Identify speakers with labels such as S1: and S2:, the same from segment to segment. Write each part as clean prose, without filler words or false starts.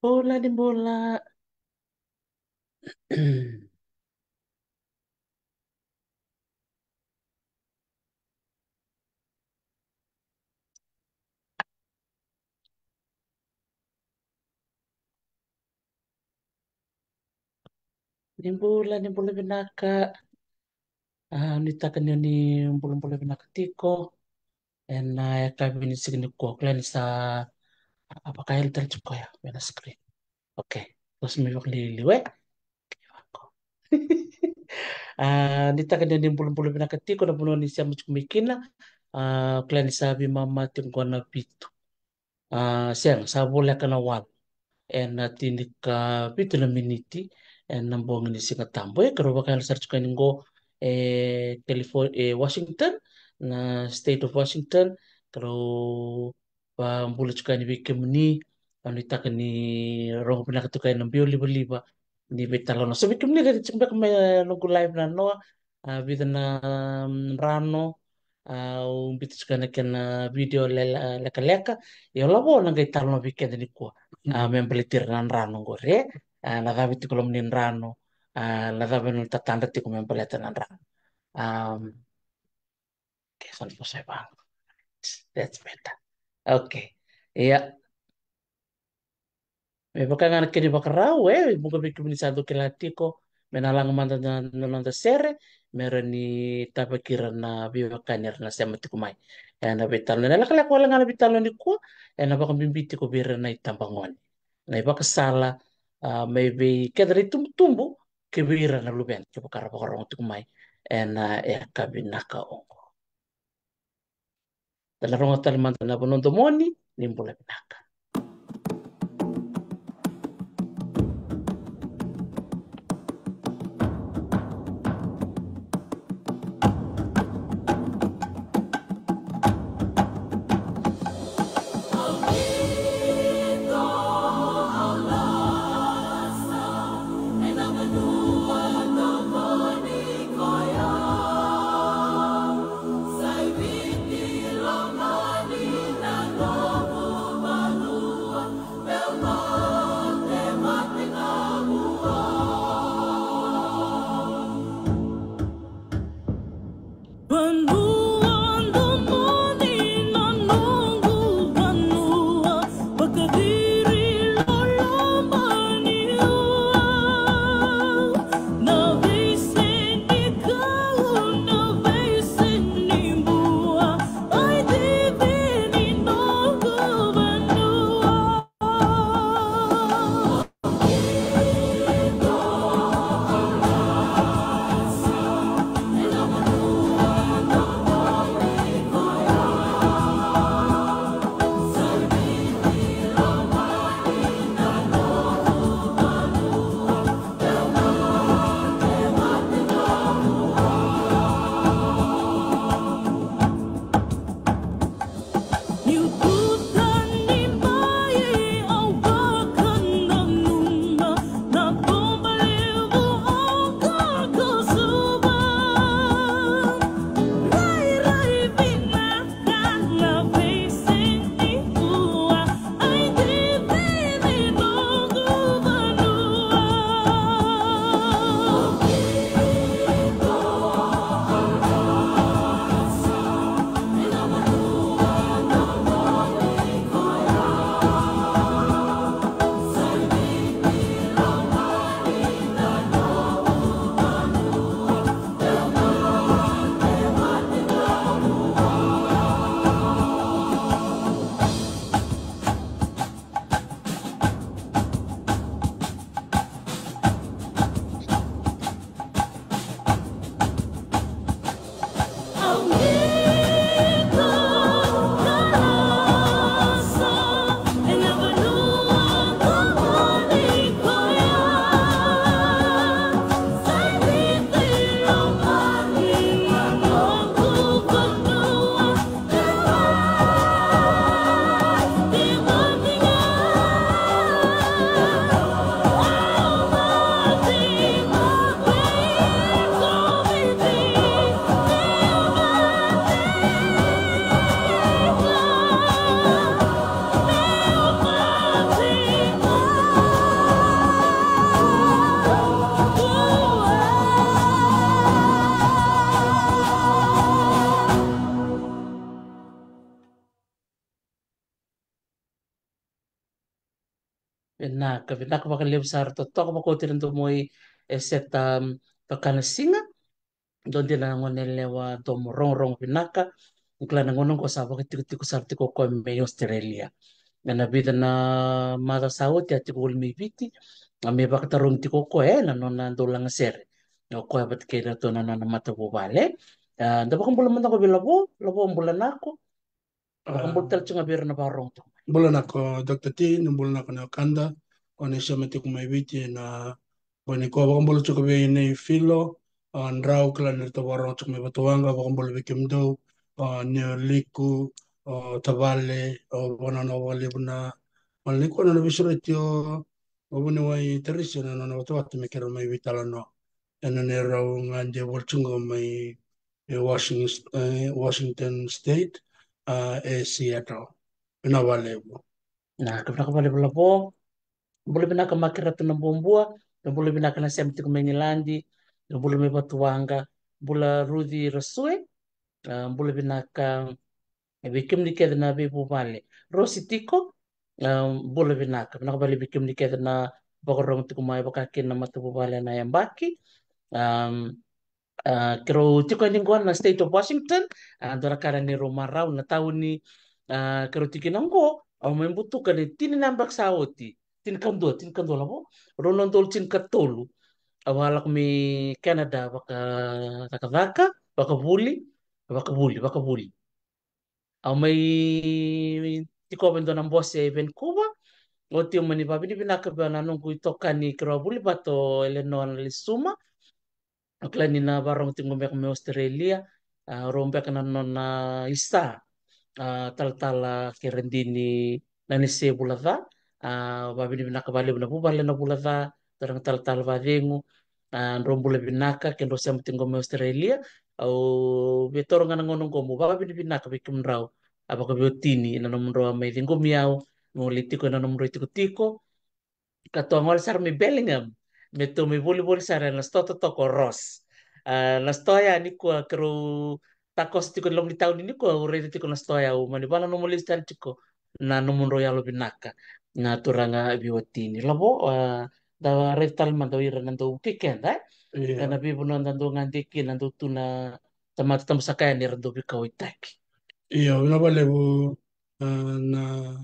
S1: Bola di bola. Di bola binaka. Nitaka ni bola binaka tiko. Ya kabini signi ko klan sa apa kaya tercuko ya bela screen. Oke. Terus mi wakli liwe. Ako. Nitaka ni bola binaka tiko na puno ni siya mchumikina. Klan sabi mama tingko na pito. Siyang sa bola ka na wal. Tini ka pito na miniti nambong ni singa tambo karo bakal search ko ningo California Washington na state of Washington karo pa bulat ko ni bikim ni ano itaka ni rong pinakatukan ng bio liba ni betalo no so bikim ni dati chimba kami nunggu live na no bida na rano bita suka na kena video leka-leka ya labo nang kay talo na bikin ni ko membelitir nan rano gore nadabi ti kolom nin rano nadabi nung tatanda ti ko membelitir nan rano kesan po saya bang that's better okay iya me baka nga kini baka raw buka bikin ni sado kilatiko menalang manda na nonda sere meron ni tapakiran na biwa kanyer na sema ti kumay na betal na nalakalak wala nga na betal ni ko na baka bimbiti ko bira na itambangon na ibaka sala maybe kadari tumtumbo kibira na luben kibaka baka rong ti kumay na kabinaka ongo dala rongo talimanta na bonondo moni nimbula binaka. vinaka baka leu sar to tok baka utiran to moi seta pakana singa don dia ngone lewa to morong rong vinaka klana ngono ko sa baka tiku tiku sar tiko ko me Australia na vida na mata saut ya tiko mi viti me baka tarung tiko ko na nona dolang sere no ko bat ke to na na mata bo vale da baka bulan mata ko bilabo labo bulan ako baka bulan cunga bir na barong to
S2: bulan ako Dr. T bulan ako na kanda ko ne siya mati kumay viti na bani ko baka bulan chuko be ne filo an raw kala nito barong chuko may batuanga baka bulan bikim do ne liku tavale wana na wali buna maliko na nabisuro itio wabuni wai terisi na na watu me kero may vitala no ena ne raw ngande bolchungo may Washington State Seattle ina wale bo
S1: na kabra bale labo bule binaka makira tuna bombua na bule binaka na semti kumengilandi na bule me batuanga bula rudi rasue bule binaka bikim ni keda na bebu vale rositiko bule binaka bale bikim ni keda na bakorong tiku mai bakakin na matu vale na yambaki um, kero tiko ni na state of Washington dora kara ni romarau na tahu ni kero tiki nanggo au membutuhkan ni tini nambak sauti tin kan dua labo ronon tol tin katolu awalak mi Canada baka takadaka baka buli au may tiko bendo ng boss Vancouver o tiyo mani babi ni binaka ba na nung kuitoka ni kero buli bato Eleanor Lisuma akla ni na barong tingombe kami Australia rombe ka na non na isa tal-tala kirendini nani se bulada babi ni binaka bali na bubale na bulada tarang tal-tal vadengu rombula binaka kendo siya tingombe Australia au betor nga nangonong komo babi ni binaka bikim raw abaka biotini na namun raw may tinggomiao ngolitiko na namun raw tiko-tiko Katongol sar mi Bellingham. Metu mi buli-buli sar na sto toko Ross. Na stoya ni ko kru takos tiko long di tahun ini ko urede tiko na stoya u mani bala no mulis tar tiko na no mun royal binaka. Na turanga biwatini. Labo da retal man do ira nando weekend
S2: iya
S1: Kana bibu nando ngandiki nando tuna tamata tamusakaya ni rando bikaw itaki.
S2: iya ina wale bo na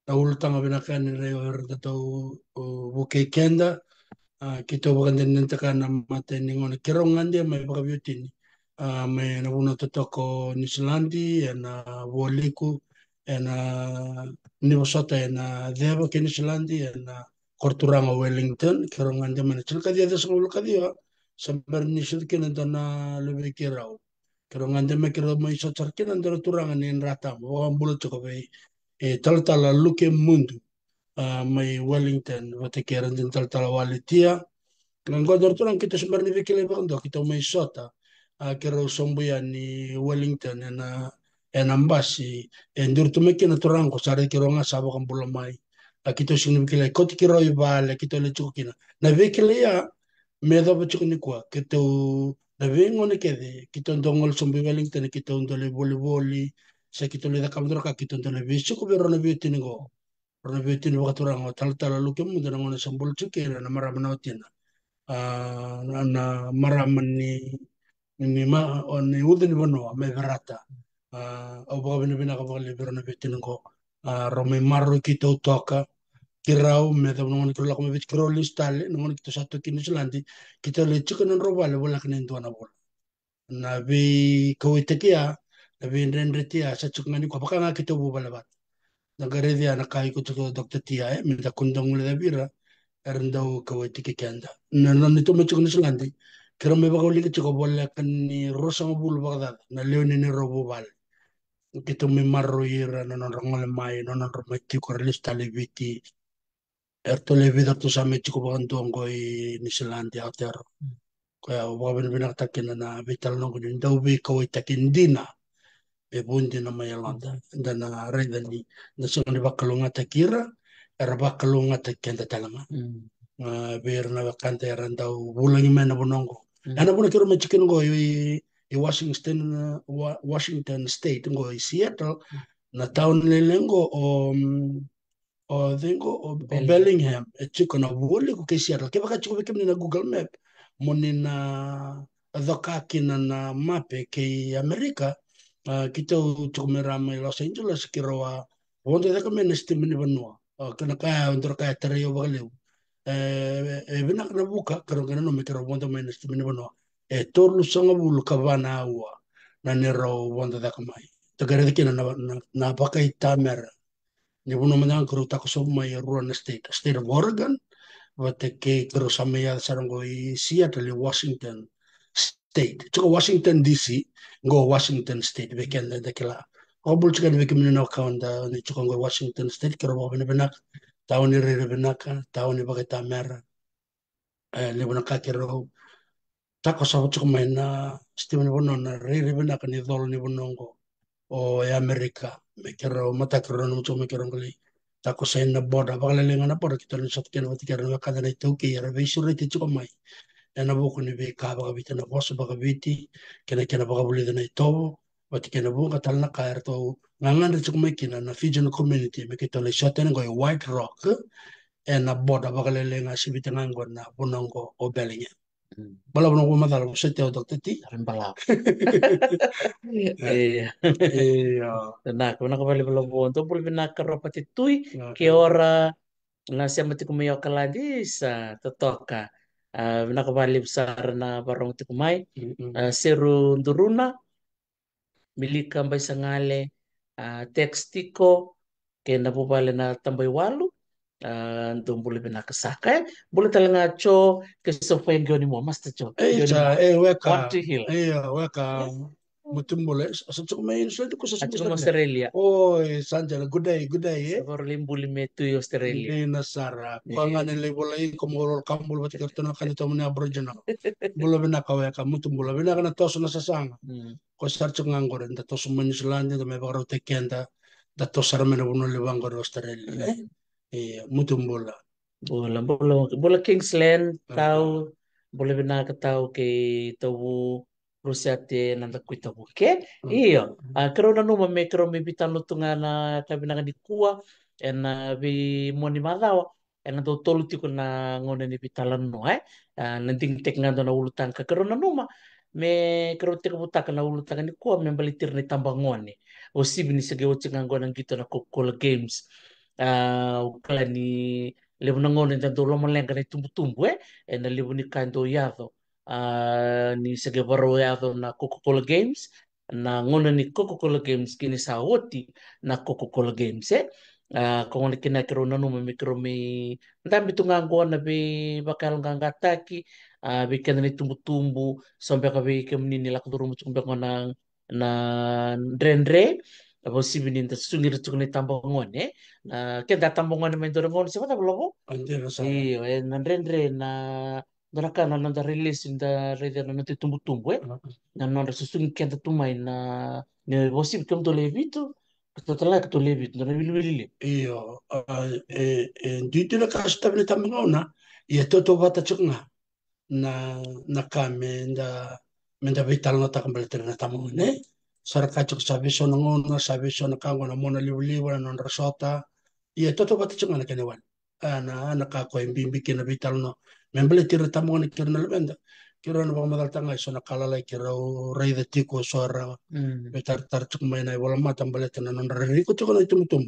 S2: naulutang abinakan ni Reo Herdatau buke kenda kito baganda nintaka na mate ningon kirong ande may bakabyutin may nabuno totoko ni Silandi na woliku na nibosota na deba kini Silandi na Korturanga Wellington kirong ande man chilka dia sa ulo kadia sambar ni shirkin na lebe kirao kirong ande me kiro may sa charkin andara turanga ni rata mo bulo choko bay tal luke mundu may Wellington wate kiran din tal walitia Nganggo dorturan kita sebenarnya vikile bando kita may sota kero sombuya ni Wellington en ambasi en durtu meki na turang ko sare kero nga sabo kan bulamai kita sini vikile koti kero ibale kita le chukina na vikile ya medo ba chukini kwa kita na vengo ne kede kita ndongol sombu Wellington kita ndole voli sa kita le da kamdro ka kita ndole visu ko bero na vitini go na vitini wa turang tal lukem mo na ngone sambul chukira na maramana otina na maraman ni ma ni udin bono me verata au ba bina bina ka ba libero na bitin ko romi maru kita utoka kirau me da ngon ko la ko bit kiro listale ngon kita satu kini selandi kita le chicken and robale bola kenen to na bola na bi ko itekia na bi ndendretia sa chukngani ko baka nga kita bu balabat nagare dia na kai ko to dokter tia me da kundong le da bira erndau kawai tiki kenda. Na nito me chuko nisulandi. Kira me baka ulika chuko bola kan ni rosa mabulu baka dada. Na leo ni robo bal. Kito me marro ira na non rongole mai no non rometi ko relista le viti. Erto le vida to sa me chuko baka ntuango i nisulandi autero. Kaya baka bina takina na vital nongo ni ndau bi kawai takin dina. E bundi na mayalanda. Na reda ni na sunga ni bakalunga takira. Era bakalunga takenda talanga. Bir na kanta randau bulangi mena bonongo ana bona kero me chicken go i Washington State go i Seattle na town lelengo o o dingo o
S1: Bellingham.
S2: Bellingham e chiko na wole ko ke Seattle ke baka chiko bekem na Google Map moni na doka kina na mape ke Amerika kita chiko merama i Los Angeles kiro wa wonde da kame na stimini banua kana kaya undur kaya tere yo bagaleu e bina kana buka karo kana no me kiro wonde me na stimini banua e torlu sanga bulu kabana awa na nero wonde da kamai tagare kina na baka itamer ni buno manang kuro tako so mai rural state of Oregon wate ke kuro sa mai sarango i Seattle Washington state chuko Washington DC go Washington state weekend da kila obul chuka de weekend no kaunda ni chuko go Washington state kuro bo bena benak tawni re benak tawni bagata mera le buno ka kiro tako sa chuko mai na Stephen Bono na re benak ni dol ni bunongo o e Amerika me kero mata kero no mucho me kero ngali tako sa na boda bakala lenga na boda kita ni sot kero mati kero na kada na itu ke yara be sure ti chuko mai na buku ni be ka baka vita na boss baka viti kena kena baka buli na ito wati kena buka tal na kaya to ngangan ri chuko mai kina na Fijian community me kita le shot na go White Rock e na boda bakala lenga si vita ngango na bunongo o belinga bala bunongo madal mo sete o dokter ti
S1: Rimbalao. Iya.
S2: iya
S1: Nah, kena kembali belum untuk pul bina keropati tui ke
S2: iya
S1: ora nasi amati kumayo kaladisa totoka. Bina kembali besar na barong ti kumai seru nduruna milika mbay sangale tekstiko kena bubale na tambay walu ndong bule bina kasaka bule talaga cho kesofo yang gioni mo master cho gioni
S2: Echa,
S1: mo
S2: weka,
S1: what to heal
S2: weka,
S1: eh
S2: mutumbule, sa tsuk main sa ko sa
S1: acho
S2: sumusad
S1: mo
S2: le.
S1: Australia
S2: Oh, Sanjana, good day, eh.
S1: sabor limbuli metu Australia.
S2: Hindi na sara. Kung nga
S1: Eh.
S2: nila walay kumulol kambul pati karto na kanito mo ni Aboriginal. Bula binaka weka, mutumbula binaka na toso na sasanga.
S1: Hmm.
S2: Ko sa tsuk nga ngore, da toso man New Zealand, da may bakaro tekenda, da toso sarame na buno liwang ko Australia, eh.
S1: Hmm.
S2: Mutumbula.
S1: Bola bola bola Kingsland tahu
S2: Uh,
S1: boleh benar ke tahu ke tahu Rusia te nanda kuita buke
S2: uh,
S1: iyo kerana numa me kero me bitan lutunga na kabinanga di kuah ena bi moni madawa ena do tolu tiko na ngone ni bitalan no nanting tek ngando na ulutan ka kerana numa me kero te butaka na ulutan ni kuah me balitir ni tambang ngone o sibini sege o nganggo nang gitu na Coca-Cola Games ukala ni levo na ngone da dolo malenga ni tumbu-tumbu na levo ni kando yado ni Sagabaro yado na Coca-Cola Games na ngone ni Coca-Cola Games kini sa oti na Coca-Cola Games kung ngone kina kiro na numa mikro mi ndambi tungango na bi bakal ngangataki bi kana ni tumbu-tumbu sampai ka bi kemni la kuduru mucung nang na rendre Abo si bininta sungir tukuni tambongon kenda tambongon na mendorongon siapa tak belum
S2: hindi na sara.
S1: iyo nandrendre na doraka na nanda release da rede na nanti tumbu-tumbu na nanda susung kenda tumai na ne bosi bitum to levito katotala to levito na bilu
S2: Iyo, dito na kasta na tamang na, iya toto bata chuk na kami menda vital na takang balitir na tamang ne. Sarka chuk sabi so na ngona, sabi so na kango na mona liw-liw na non rasota, iya toto bata chuk na kaniwan. Nakako yung bimbikin na vital no. Membalitir na tamang na kira na labenda. Kira na baka madal tangay so nakalalay kira ray da tiko so ara. Betar tar chuk may na wala matang balitir na non rariko chuk na itumutum.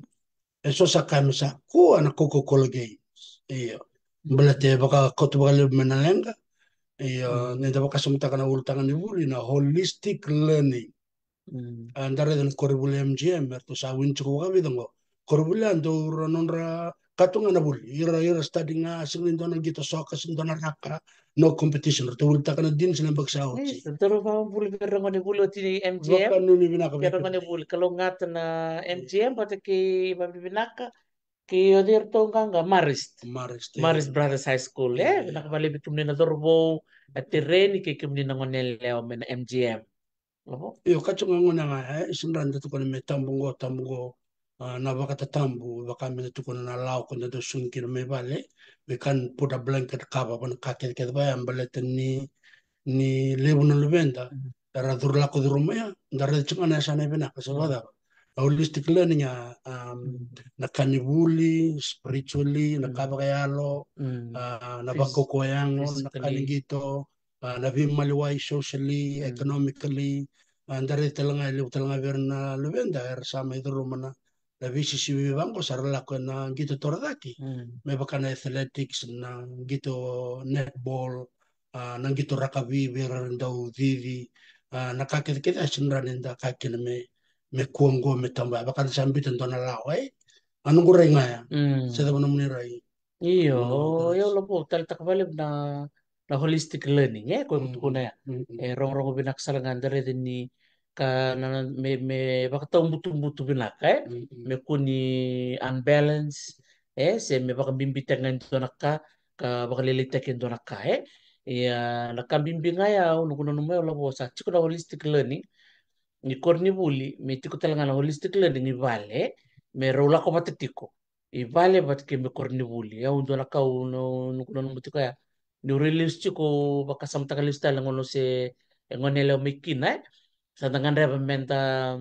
S2: Eso sa kami sa ko anak Coca-Cola Games. Iyo. Belate baka koto baka lib menalenga. Iyo. Nenda baka sumita ka na urutangan ni Wuri na holistic learning. Andare den koribuli MGM erto sa wincho ko kami dango. Koribuli ando ranonra katunga na buli. Ira study nga singin doon ang gito soka singin doon raka. No competition. Erto urutangan na din silang bagsa
S1: eh
S2: otsi.
S1: terus mau bulu berang ni bulu ti
S2: Baka
S1: MGM
S2: nuni binaka.
S1: kero ngane bulu kalau ngata na MGM pati ki babi binaka ki odir to nga Marist
S2: Mariste.
S1: Maris Brothers High School nakabali bitum ni na dorbo at tireni kay kim ni na ngonel leo men MGM Opo.
S2: Iyo kachunga nguna nga isinran datu kono me tambungo na baka tatambu baka me datu kono na lao kono do sunki me vale we can put a blanket cover on kake ke ba ambalete ni lebu na lubenda dara durla ko durumaya dara chunga na sana bina kasabada holistic learning
S1: Mm.
S2: nakanibuli spiritually
S1: Mm.
S2: nakabakayalo
S1: Mm.
S2: nabakokoyango
S1: Physically.
S2: nakaningito nabimaliwai socially
S1: Mm.
S2: economically andare talanga ile talanga verna levenda er sama idrumana la visi si vivango sarla na ngito toradaki
S1: Mm.
S2: me bakana athletics na ngito netball na ngito rakabi vera ndau vivi nakakit asinranenda kakina me kuongo me tamba bakal sambit ntona lao anu gurai ngaya
S1: Mm.
S2: seda mana munirai
S1: Iyo,
S2: mana
S1: ya
S2: keras
S1: ulah po tal takabalib na holistic learning ko ko na ya. Rong binaksalangan dari ni ka na me baka taong butu-butu binaka me kuni unbalance se me baka bimbitangan to nakka ka baka lilitakin to nakka ya nakabimbinga ya unukuno mo ulah po sa chiko na holistic learning ni korni buli me tiko talaga na holistic learning ni vale me rola ko matetiko i vale bat ke me korni buli ya undo na kau no kuno no mutiko ya ni release chiko baka samta kalista ngono se ngonele mikina sa tangan reba menta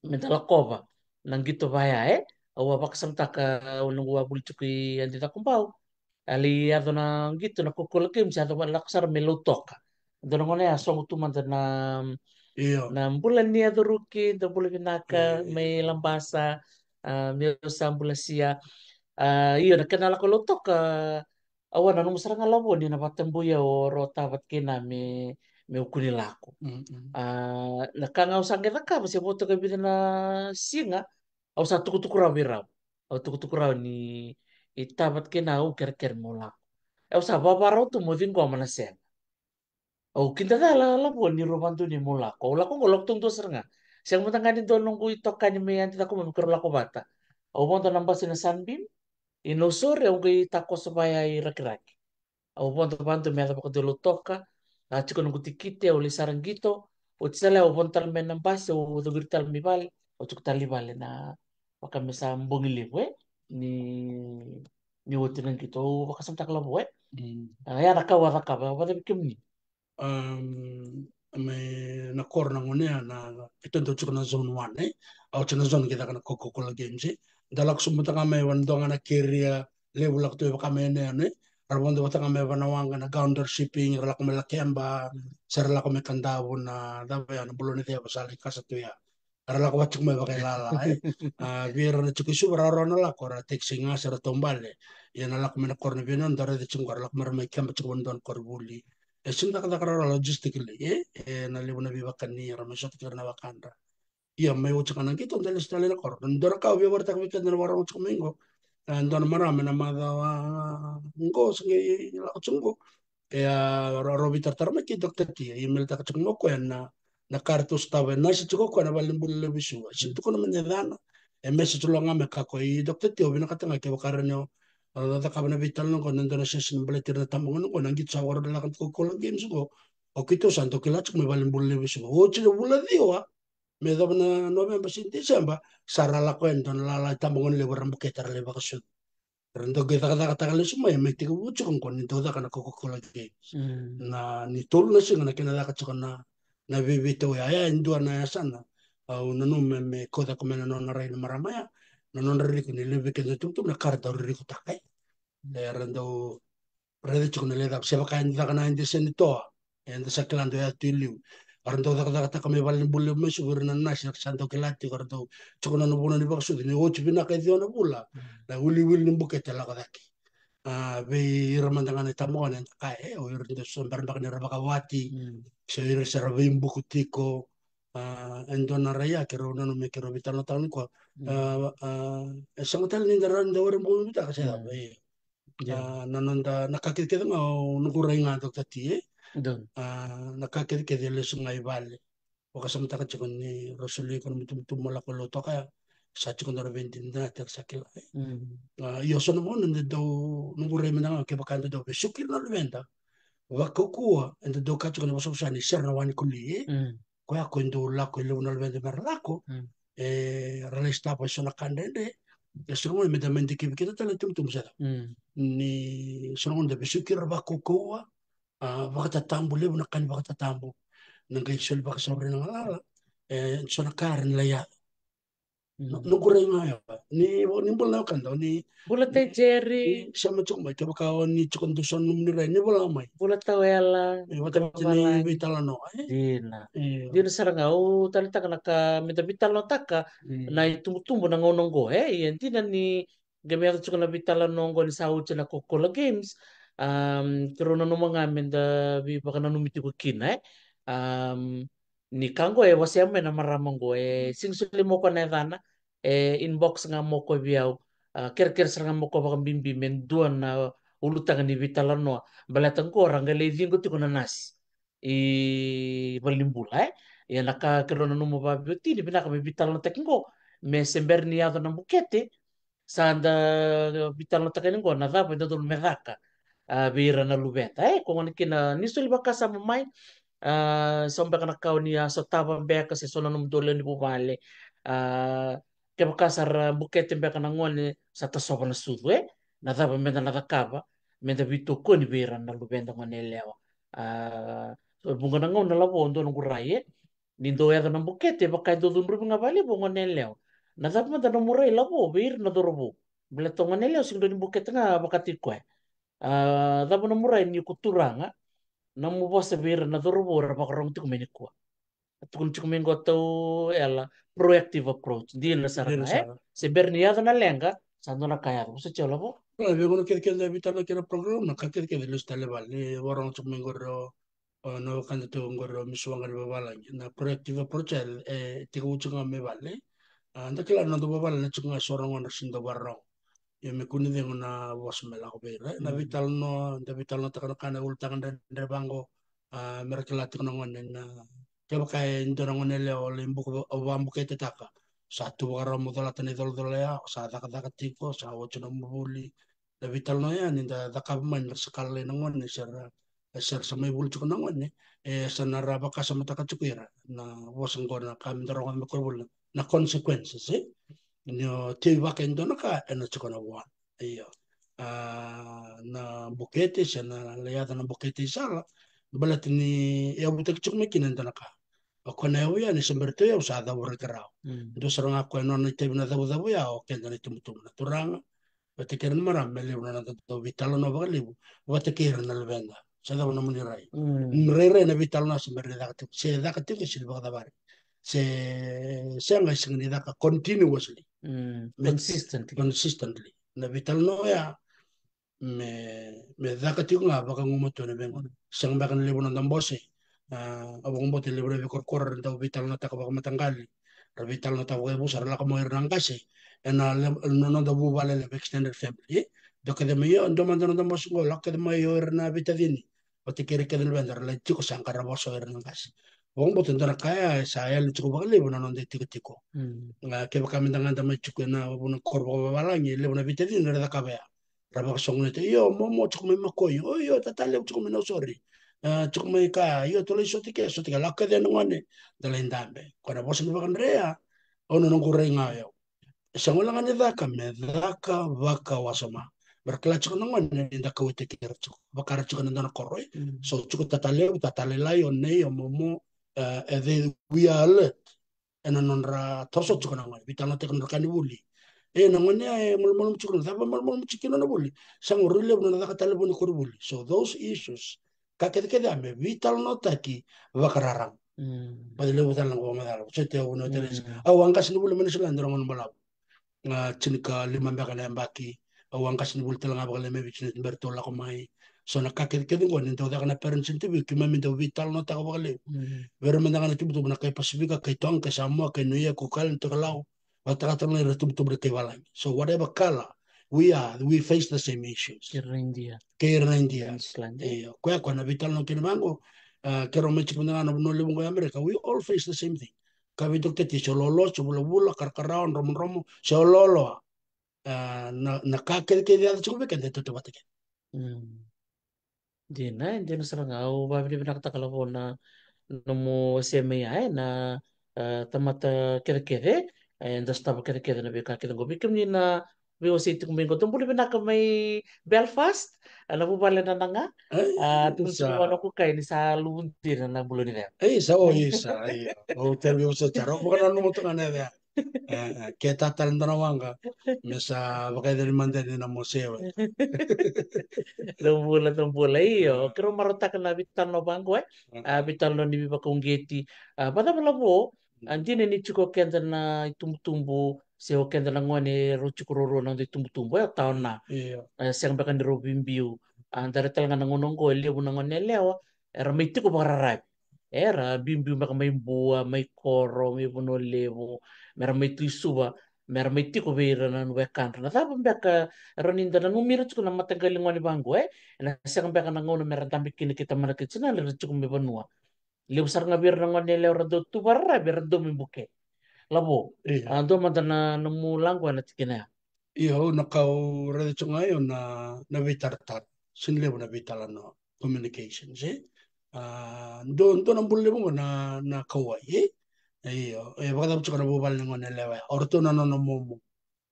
S1: menta lakova nang gitu baya awa baka samta ka unung wa buli chiko i andita kumbau ali ado na gitu na kukul game sa ado laksar melotoka ado na ngone ya songo tu na
S2: iyo
S1: na bulan niya duruki, do bulan pinaka, may lambasa, may sambulasia. Iyo, nakanala ko lutok, awan, anong masarang alawo, ni napatambuya o rota, ba't kina, may ukunilako. Nakangaw sa akin ka, masih boto ka na singa, aw sa tukutukuraw biraw. Aw tukutukuraw ni itabat kina, ker-ker mo lang. Aw sa babaraw to, mo din ko manasya. Oh, kinta la la po ni robanto ni mula ko. Wala ko ngolok tung to nga. Siyang matangani doon nung ito kanya may anti ko mamikro la ko bata. O mo to namba sina sunbeam. Inosore ang kay tako sa baya irak-irak. O mo to banto may ko dulu toka. Chiko nung tikite o lisarang gito. O tisala o bon tal men nambas o to girtal mi bal. O chuk tali bale na baka misa mbongili ni ni wotu nang gito. Baka samtak la po ya nakawa nakawa. Wala bikim ni.
S2: me na kor na ngone na ito ndo chuko na zone 1 au chana zone kita kana Coca-Cola games dalak sumata kame wan donga na keria level ak to kame ne arbondo wata kame wana wanga na gounder shipping rala kame la kemba serla kame kandawo na dawa ya na bulone dia basali kasa to ya rala ko wachuk me bakai lala biar na chuko su rara na la kora taxi nga sera tombale ya na la kame na korne binon dare de chungwar la kame me kemba chuko don korbuli Sunda kata kara logistically na libu na bibakan ni ramasot kira na wakanda. Iya may utsa ka nang kito dahil sa talina kor. Nandora ka ubi warta kami kadang warang utsa kumingo. Nandora marami na madawa ngo sige utsungo. Kaya robi tartarma ki dokter ti email ta kachung mo ko yan na kartus tawe na si chuko ko na balimbul lebisu. Sinto ko naman yan e message lo nga me kako i dokter ti obi na katanga ke wakaran yo Rata ka na vital no ko nandun na siya sinabalitir na tamang ko nanggit sa waro na ko ko lang games ko. O kito santo kilachuk may balimbul lebisu. O chino bula diwa me da na November sin December sarala ko ento na lala tamang le waram buketar le bakasyon. Rendo kita kata kata kali semua ya mesti kebucu kan kon itu dah kana koko kola games.
S1: Mm.
S2: Na ni tol na singa na kinada ka tsaka na bibito ya indua na ya sana. Au nanu me koda ko mena non rai na maramaya. Na non rai ko ni lebe ke tum tum na karta rai ko takai. Rendo rede tsaka na le da seba kain da kana indi sen to. Enda sa klando ya tiliu. Rendo da kata kami balin bulle me sugur na nasi santo kelati karto tsaka na nubuna ni bakso ni ochi bina ka na bula. Na uli uli ni bukete la kadaki be iramandangan itamongan en kae o irinde sombar bak ni rabakawati
S1: Mm.
S2: so ir sarabim bukutiko endona raya kero nanu me kero vitano tan ko
S1: Mm.
S2: sangatal ni daran dawar mo bita kasi da
S1: Mm.
S2: be
S1: Ya,
S2: nananda nakakit kita nga nukuray nga dok tati
S1: dun.
S2: nakakit kita lesu nga ibale o kasamta ka chikon ni Rosuli kon tumula ko loto kaya sa chikon na 20 na tersakil
S1: Mm.
S2: io sono mo non vorrei mandare anche vacante dove su chi non venda va kokua e do kacho ne waso sani serna wani kulli
S1: Mm.
S2: ko ya ko ndo la ko lo non vende per lako
S1: Mm.
S2: resta poi sono candende e sono mo meta mente che kita tele tum sada
S1: Mm.
S2: ni sono on deve su chi va kokua va ta tambu le una kan va ta tambu non che sul va sobre na la sono carne la ya No kurang ayo. Ni bola kan tau
S1: Bulat
S2: ni
S1: teh Jerry,
S2: sama cuk mai coba kau ni cuk untuk son num ni rai ni bola mai.
S1: bulat tahu ela,
S2: Wata
S1: coba
S2: ni
S1: balai.
S2: vitala no.
S1: Dina.
S2: Iya.
S1: Dina sarang au tali taka naka minta bital no taka na tumbu-tumbu na ngononggo iya tina ni game yang suka na bital nonggo ni sau cina Coca-Cola Games kero na numa ngamen da bi baka na numiti ko kina ni kango wasi ame na maramango sing suli mo ko na dana inbox nga mo ko biyaw ker-ker sarang mo ko baka bimbi men duan na ulutang ni bital no balatang ko orang gale dingo tiko na nasi valimbula ya naka kero na numa babi tini binaka me bital no tekingo me sember ni ado na bukete sanda bital no tekingo na dapa dodol medaka bira na lubeta kung ano kina nisuli baka sa mamay sampai kana kau ni so taba beka se sona num dole ni bubale ke baka sar bukete beka na ngone sa ta soba na sudu na dapa menda na dakaba menda bitu ko ni bira na lubenta ngone lewa so bunga na ngona labo ondo nung kurai nindo ya na bukete baka do dun rubi nga bali bunga ne lewa na dapa menda na murai labo bir na dorobo bele tonga ne lewa sing do ni bukete nga baka tikwe dapa na murai ni kuturanga na mu bosta bir na dorobo ra baka rong tiku menikwa tukun tiku mengo tau ela proactive approach di na
S2: Dia
S1: saranga
S2: na sa.
S1: se ber ni na lenga sando na kaya ko sa chola bo
S2: Kalau dia guna kira-kira vitala kira program na kira-kira lu stale bal ni warang cuk mengoro no kan tu ngoro misuanga di bawala na proactive approach tiga ucuk ngame bal anda kila na do bawala na cuk ngasorang on sindo barang ya me kuni de na was mela ko bera na vital no takana kana ultangan dan bango mereka latih nongon na coba kayak ndorong le oleh buku bambu kayak tetaka satu orang mudalah tani dol dol ya sa tak tak tiko sa wajah mubuli da vital no ya ninda da kabman sekali nongon ni ser sama ibu cuk nongon ni sanara baka sama tak cukira na wasang na kami dorong me ko na consequences no tiba ka ndo ka eno chiko na wan iyo na bukete siya na layada na bukete sala balat ni ya butek chuk me kinen ndo ka ako na ya ni semberto ya usada wala karao ndo sarang ako no na tiba na dabu ya o kenda ni tumutum na turang bate kiran maram mele na to vitalo no bakali bate kiran na levenda sada na muni rai mrere na vitalo na sember da ka se da ka tiba silba da bari se anga singni da ka continuously
S1: consistently
S2: consistently na vital no ya me da ka tiku nga baka ngumoto na bengon sang baka na libo ng dambose abo ngumbote libo na kor daw vital na ta baka matanggali ra vital na ta ko busar la ka mo irang kasi na no da bu vale le extended family do ka de mayo ndo man do dambos ngo la ka de mayo na vitadini o te kere ka de vendar la tiku sang ka raboso irang kasi Wong boto ndana kaya saya lu cukup bakal libo na nonde tiko nga keba kami tangan tama cukup na buna korbo balangi libo na bitedi na rada kabaya raba song nete yo momo cukup me makoy oh yo tatale cukup me no sorry cukup me ka yo tole so tika lakka de ngone dalen dambe kona bosan bakan rea ono no kurenga yo sangola ngane daka me daka vaka wasoma berkelat cukup ngone inda kawete kira cukup bakar cukup ndana koroi so cukup tatale layo ne yo momo we are alert ena nonra toso chukana ngai vitana te kan rakani buli na ngone mul mul chukana thaba mul mul chikina na buli sang urile na da katale buni kur buli so those issues ka ke ame vital no taki vakararang padile butal ngo madala so te uno teres awangkas ni buli manisila ndrongon balap nga chinika lima mbaka na mbaki awangkas ni buli talanga bakale me bichine bertola ko mai so na kakit ngo ni to da kana parents interview kima min to vital no taka bakale Pero mandanga na tubuto na kay Pasifika, kay Tong, kay Samoa, kay Nuya, Kukal, and Tokalao. Matakatan na tubuto na kay Walay. So whatever color we face the same issues.
S1: kira India
S2: Kaya na India.
S1: Iceland
S2: Kaya kwa nabital ng kinamango, kaya may chikman nga na nulibong ko Amerika, we all face the same thing. Kami dokte ti sololo, subula-bula, karkaraon, romo-romo, sololo. Nakakil kaya dito ko bikin dito tubatikin.
S1: Di na sarang au babi di pinakatakala ko na namo CMI na tamata kere-kere nda staba kere-kere na bika kita gobi kim ni na biwa si itik mingo tumbuli pinaka may Belfast na bubala na nga tungkol sa
S2: Sa
S1: ano ko kay ni sa lunti na nabulo nila
S2: isa o isa. O terbiyo sa charo. Bukan ano mo ito nga na Kita talantanawanga mesa bakay dari mandani na museo.
S1: Tumbula iyo.
S2: Ah,
S1: Kero marotakan na bital no bangko bital no ni biba kungeti. Pada malabo andine ni chiko kenda na itumtumbu se o kenda na ngone ro chukuroro na itumtumbu ya taon na.
S2: iya,
S1: Siyang baka ni Robin Biu. Dari talaga nangunong ko, libo na ngon nelewa. Era may tiko pararap. Era bimbiu baka may buwa, may koro, may puno libo. Mera may tuisuba. Mera may tiko bira na nuwekan. Na tapang baka raninda na numira chuko na matanggaling ngoni banggo Na siyang baka nanguno mera dami kini kita manakit sina. Lira chuko may banua. Libo sar nga bira na ngon nelewa rado tu pararap. Bira do may buke. Labo.
S2: iya.
S1: Do madana numulang ko na tikina.
S2: Iya, nakau rada chungayo na vitartar. Sinlebo na vitala no communication, sih. Ndo nang bulle mo na kawai, eh. Iyo, baka dapat chukana bubal ng lewa. Orto na no momo.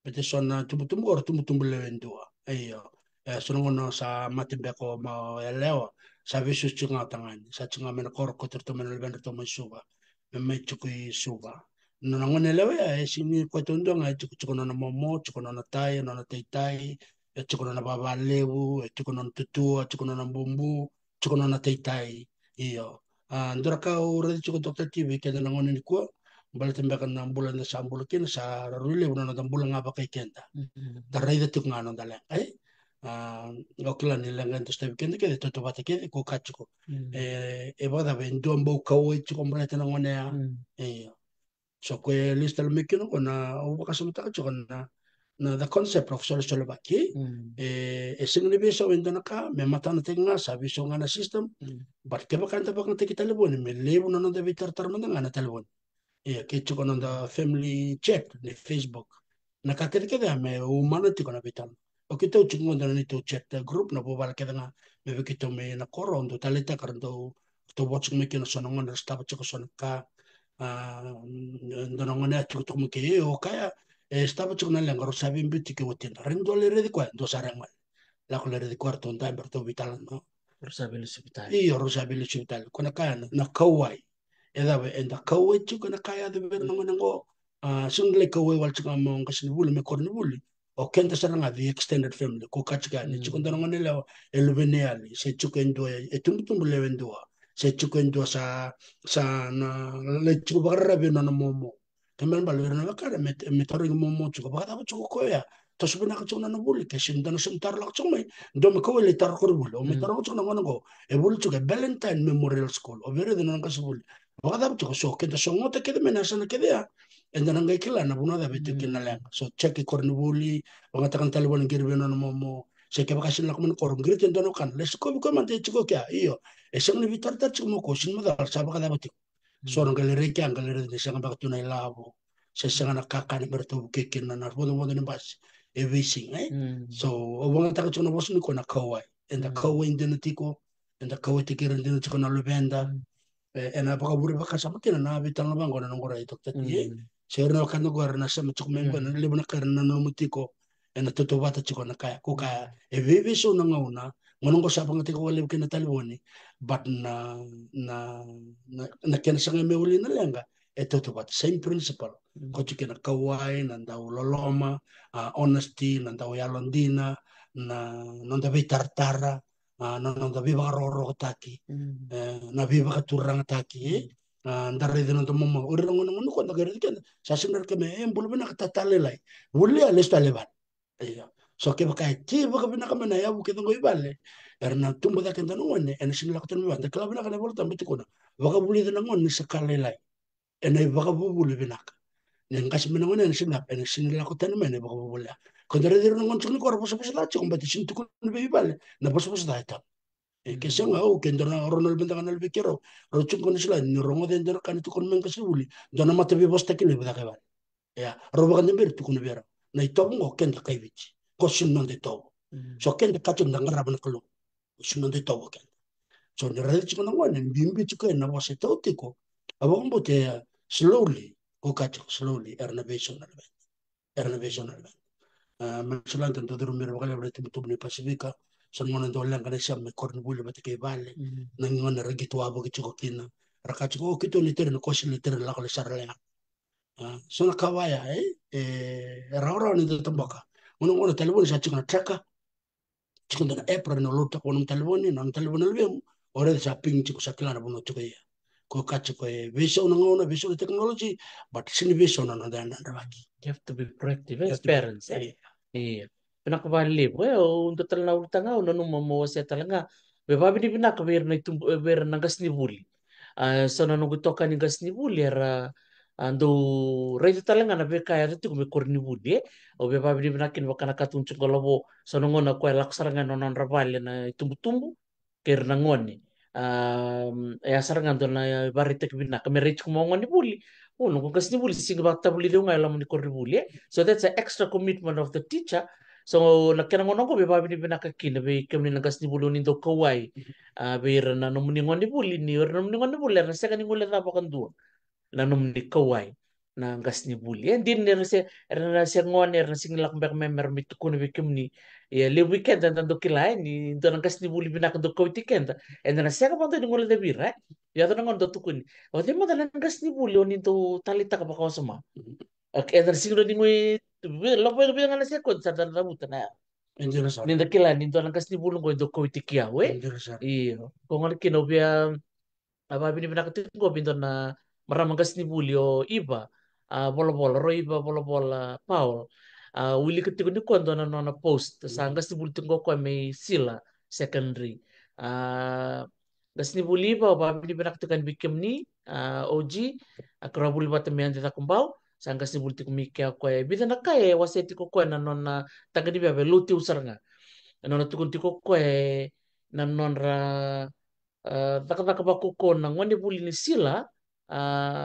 S2: Pwede so na tumutumbo or tumutumbo lewen dua. Iyo. Sunong no sa matimbe ko lewa. Sabi su chunga tangan. Sa chunga mena kor ko terto mena lewen to may suba. May chukui suba. No nangon lewa sini ko tundo nga chukuno na momo, chukuno na tay, no na tay, chukuno na babalewu, chukuno na tutua, chukuno na bumbu, chukuno na tay. Iyo. Ndora ka ura chukuno Dr. TV kaya nangon ni ko balatimbakan na bulan na sa ambulakin sa raruli una na bulan nga ba kay kenda taray da tuk nga no dala okila nilangan to step kenda kaya to bata kaya ko kachuko ba da ben do mbo kawai chuko mbrata na ngone ya so ko lista lo mikino ko na uba kasumta chuko na the concept of solo baki singli biso wendo na ka me mata na tinga sabi so nga na system but kaya kanta bakang kita lebon me lebo na no da bitar tarmanda nga na telefon. Iya, che giocano da family chat di Facebook. Na kakita me umano ti kono bitan. O kito chungo da ni to chat group na bobal kada nga me kito me na korondo talita karando to watching me kino sono ngon staba chiko sono ka ndono ngone chiko to me ke o kaya staba chiko na lengo sabi mbiti ke wotin. Rendo le redi kwa ndo sarang mal. La ko le redi kwarto nda berto vital no.
S1: Rosabil Hospital.
S2: Iyo rosabi le vital. Kona kaya na kawai edabe enda kawe chuka na kaya de ver nango nango sungle kawe wal chuka mo ngasini buli me korni buli o kenta saranga the extended family ko kachika ni chuka nango nela elubeneali se chuka ndo e tumbu le ndo se chuka ndo sa le chuka barra be no momo kemen bal ver na kare me tori momo chuka ba chuka ko ya to subina ka chuka na buli ke shin dano sum tar la chuka ndo me kawe le tar ko buli o me tar ko chuka nango nango e buli chuka Valentine Memorial School o vere de nango subuli Wakadab to so keda so ngote keda mena sana keda ya. Enda nanga ikila na buna da betu kina lenga. So check kornibuli, wangatakan talibon girbe no mo. Se ke bakasin lakman korum girit endo no kan. Les ko ko man te chiko kya iyo. Esang ni vitar tar chiko mo kosin mo dal sa baka dapat. So nang galere kya galere de sang baka tunay labo. Se sang na kakan bertu kikin na bodo bodo ni bas. Everything So wangatakan chiko na bosun ko na kawai. Enda kawai endo tiko. Enda kawai tikiran endo chiko na lubenda. Ena baka buri baka sama kina na bitang na bango na nungora ito tati sir na kan nungora na sa matuk member na libo na karna na mutiko ena toto bata chiko na kaya ko kaya vivi so na ngauna ngunong ko sa pangati ko walib kina taliboni but na kina sa ngayon may uli na lenga ito to bata same principle ko chiki na kawai nanda loloma honesty nanda yalondina nanda tartara nanda viva roro taki na viva ka turang taki ndare de no momo ore ngono ngono ko ndagare kan sa sinar ke me bulu bina ka tatale lai wuli ales taleban iya so ke baka ti baka bina ka mena ya bu ke ngo ibale erna tumba da kan no ne en sin la ka tan mi banda kala bina ka ne bolu tambi ko na baka buli de ngon ni sakale lai en ay baka bu bulu bina ka ne ngas mena ngone en sin la en sin la ko tan me ne baka bu bulu ko ndare de ngon chukni ko ro so so la chum bati sin tukun be ibale na boso boso da eta que sea o que ndona ronal benda kanal bikero rochun kon sila ni rongo de ndor kan tu kon men kasuli dona mata bi bosta kile bada kaban ya roba kan ber tu kon bera na ito ngo ken ta kaivich ko sin non de to so ken de katun da ngara ban kalo sin non de to ken so ne radi chikon ngo ne bimbi chiko na wase to tiko abo mbo te slowly ko kacho slowly renovation Mensulan tentu dulu mira bakal berarti betul betul Pasifika sangon ndo lang kana siya may korno bulo bati kay bale nangon na ragi tuwa bo kicho kina raka chiko kito liter no kosi liter la ko sarala Sona kawaya raura ni to tambaka ngono telefoni sa chikona traka chikona epra no lota ko no telefoni lbem ore sa ping chiku sakilana bono chikoya ko kachi ko vision ngona vision technology but sin vision no dana rawaki.
S1: You have to be proactive
S2: You
S1: as
S2: have to be
S1: parents. Iya. Pinakabali po. Untuk talaga utanga o nanu mamawasya talaga. Bebabi ni pinakaber na itum ber na gas ni buli. So nanu gutoka ni gas ni buli era ando reto talaga na be kaya rito kumikor ni buli. O bebabi ni pinakin wakana katunchong kalabo. So nungo na kwa laksarangan no nan rabali na itumbu-tumbu. Ker na ngoni. Sarangan do na baritek bina. Kami reach kumongon ni buli. Oh, nung gas ni buli. Sige bakta buli daw nga alam ni kor ni buli. So that's an extra commitment of the teacher. So nakkinangon ko be babi ni binakakina be kami nagas ni bulu nindo kawai. Be na numuningon ni buli ni numuningon ni buli na sa kaning ulan na bakan duwa. Na numni kawai na gas ni buli. And din na siya ngon na singilak mbak member mitukun be kami ya le weekend and do kilay ni do na gas ni buli binak do kawai tikenda. And na siya kapag ni ngulan de bira. Ya to nangon do tukun. O di mo na gas ni buli o nindo talita ka baka sama. Okay, dan siguro di mo lo puedo ver ganas ya con sardan na buta na.
S2: Interesting.
S1: Ninda kila nindo lang kas ni bulong ko do ko itikia we.
S2: Interesting.
S1: Iyo. Kung ano kinobya aba bini binakatin ko bindo na maramang kas ni bulyo iba. Bola bola ro iba bola bola Paul. Willy ketiko ni kondo na nona post sa gas ni bulting ko may sila secondary. Gas ni buli ba ba bini binakatin bikim ni OG akrabul batamian dita kumbau sangka si bulti kumikya ko e bida na kay waseti ko ko na non na taga di bebe luti usar nga non tukun ti ko ko e na non ra taka taka ba ko ko na ngoni buli ni sila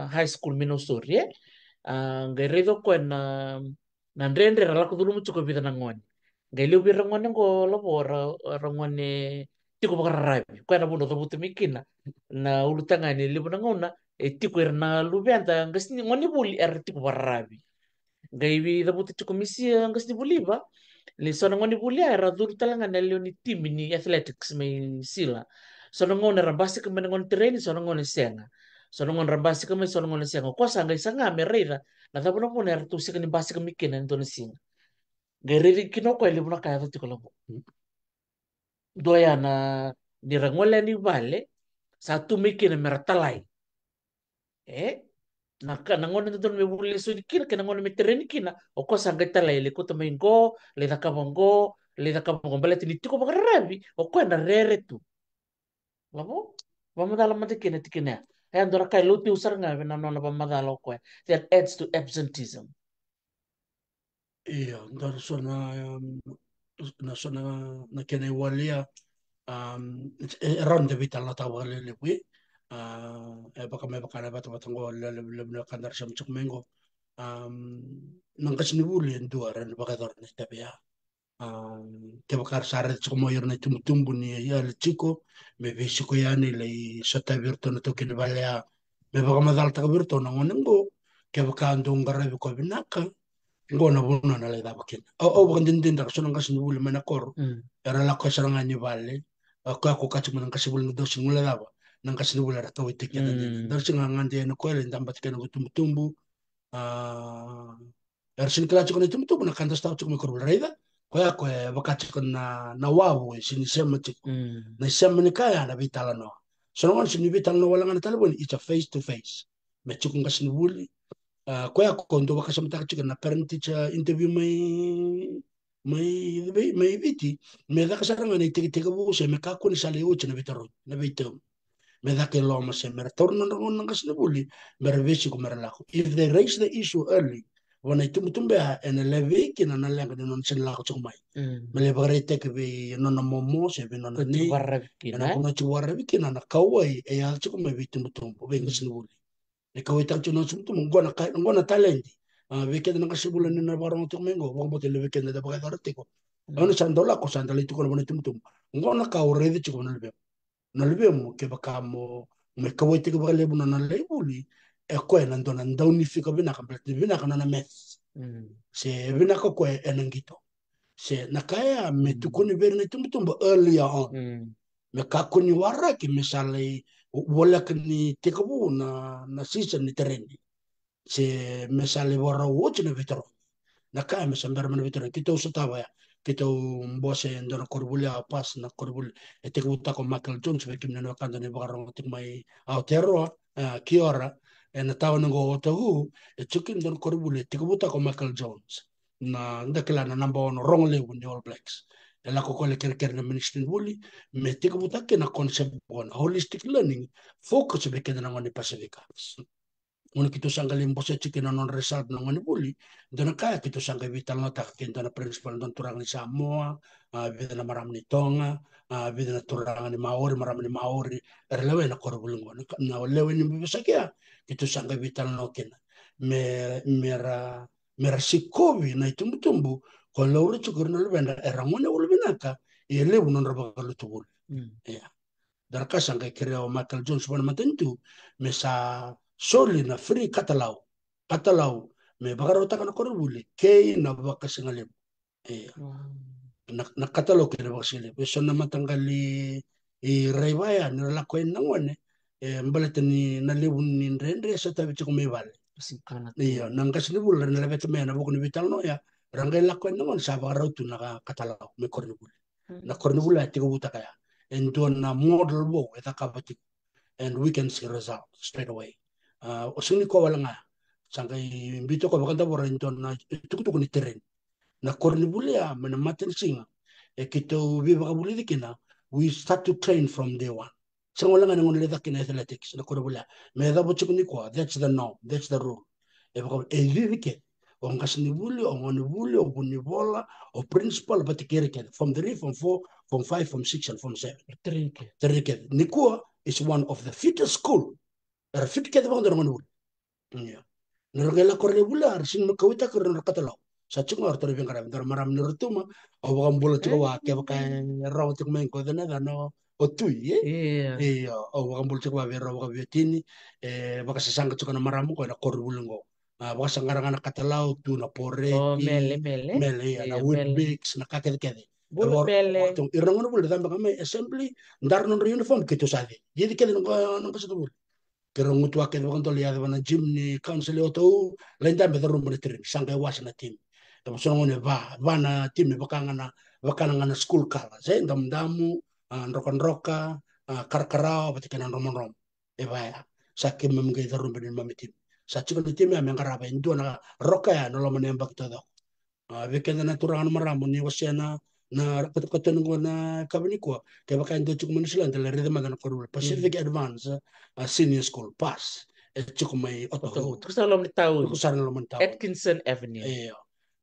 S1: high school minusuri ngai redo ko na ndrendre ra ko dulu mucho ko bida na ngoni ngai lu bi ngoni ko lo bora ngoni ti ko bakar rabi ko na buno to buti mikina na ulutanga ni libu na ngona e ti ko na lu benta ngasni ngoni buli er ti ko barabi gaivi da buti tu komisia ngas ni buliba le sona ngoni bulia era dur talanga na leoni team ni athletics mai sila sona ngoni rambasi ke menengon treni sona ngoni senga sona ngoni rambasi ke sona ngoni senga ko sanga isanga me reira na tabu no pone era tu sikani basi ke mikena ndoni singa gairiri kino ko ile buna kaya tu kolabo doya na dirangole ni vale satu mikena meratalai eh nangon na doon may buli so kina nangon may tereni kina o ko sangga tala ile ko tamay go le da kabongo bala tiniti ko bagarabi o ko na rere tu labo pamadala mate kina tikina ay andora kay luti usar nga na nona pamadala ko that adds to absenteeism.
S2: Iya, ndar sona na sona na kene walia ronde vital na tawale le wi baka me baka na bata batango le na kandar sam chuk mengo nang kasni buli ndu aran baka dor ne tabia ke bakar sare chuk mo yor na tumtumbu ni ya le chico me visi ko yani le sota virto na to kin valea me baka madal ta virto na ngonengo ke baka ndungara ko binaka ngona bona na le daba kin o ba din din da so nang kasni buli mena kor era la ko saranga ni vale ko kati mo nang kasi buli do singula daba nang kasi buli ra to ite kenda ni dar singa ngande no ko le ndamba tikena ko tumtumbu er sin kala ko tumtumbu na kanda sta ko kor reida ko ya ko bakati ko na wawo sin sema tiko na sema ni kaya na vitala no so no sin vitala no wala ngana talbon it's a face to face me chiko ngasni buli ko ya ko ndo bakasam ta chika na parent teacher interview mai viti me da kasaranga na tiki tiki bu se me ka ko ni sale uchi na vitaro na vitam me da ke lo ma se me torno no ngon ngas na buli me revesi ko me relako if they raise the issue early wana tumbe en leve ki na langa no non sen la ko mai me le bare te ke be no na momo se be no na ni na ko no ti warra ki na na kawai e ya chiko me vitum tumbo be ngas na buli e kawai ta chuno sum tum ngona talenti weekend na kasi bulan na barang tuk mengo wang bote le weekend na bagai darati ko ano sandola ko sandali tu ko na tum tum ngona ka already chiko na lebe mo ke baka mo me kawai te ko le buna na le buli e ko na ndona ndoni fika bina ka bina ka na mess se bina ko ko enangito se nakaya me tu ko ni ver na tum tum earlier on me ka ko ni warra ki misale wala ka ni te ko na season ni terendi se mesale borra wote na vitro na ka me samber man vitro kita usatawa ya kita mbose ndona korbuli a pas na korbuli e te kuta ko Michael Jones be kimna no kanda ne barro tik mai Aotearoa kiora e na tawa ngo otahu e chukin ndona korbuli te kuta ko Michael Jones na ndakela na number 1 wrong le with the All Blacks e la ko kole ker na ministry buli me te kuta ke na concept bon holistic learning focus be ke na ngoni Pacifica una kito sangga limbo sa chicken non result na ngani buli dona kaya kito sangga vital na tak kinta na principal don turang ni Samoa vida na maram ni Tonga vida na turang ni Maori maram ni Maori relewe na korbulungo na lewe ni bisa kya kito sangga vital no kina mera sikovi na itumbu ko lawre chukur na lubenda erangone ulbinaka lewu non rabagalu tubul ya daraka sangga kireo Michael Jones wana matentu mesa soli na free katalau me bagaro taka na korbuli kei na bakasingalim na katalau ke na bakasingalim so na matanggali raibaya na lakwen nangwane mbalete ni na lebun ni rendre sa tabi chiko me vale iya nang kasinibul na labet me na bukuni vital no ya rangai lakwen nangwan sa bagaro tu na katalau me korbuli na korbuli ati ko buta kaya ento na model bo eta kabati and we can see result straight away osini ko wala nga sangay mbito ko bakanta bora into na tukutuku ni terrain na korni bulia mana maten singa kito bi baka buli dikina we start to train from day one sang wala nga ngon leda kina athletics na korni bulia me da bochuk ni ko that's the norm that's the rule baka dike o ngasni buli o ngoni buli o buni bola o principal batikere ke from 3 from 4 from 5 from 6 and from 7 terike ni ko is one of the fittest school fit ke bang dorong nul ya nurgela korle bular sin makawita korno katalo sa chungar tor bin karam dor maram nurtuma o bagam bolo chiko wa ke baka raw tik men ko dana no o tu ye o bagam bolo chiko wa raw ka betini baka sa sang chiko na maram ko na korbulungo baka sangarang na katalaw tu na pore mele ya na wheatbix na kakede kede
S1: bul mele
S2: irangono bul damba kame assembly ndar non uniform kito sadi jadi kede no ko kero ngutu ake wakon to liya wana gym ni council oto lain tambe the room monitoring sangay was na team to so ngone va na team ni bakana ngana school kala se ndam damu ndroka ndroka karkarao batikana romon rom e baya sakke mem ngay the room ni mami team sa chiko ni team ya mengara ba ndo na roka ya no lo manemba to do weekend na turangan maramu ni wasiana na katong na kabini ko kaya baka ndo chuk manisila ndala rhythm na ko Pacific Advance Senior School pass chuk may oto
S1: terus lo tahu
S2: kusan lo man tawo
S1: Atkinson Avenue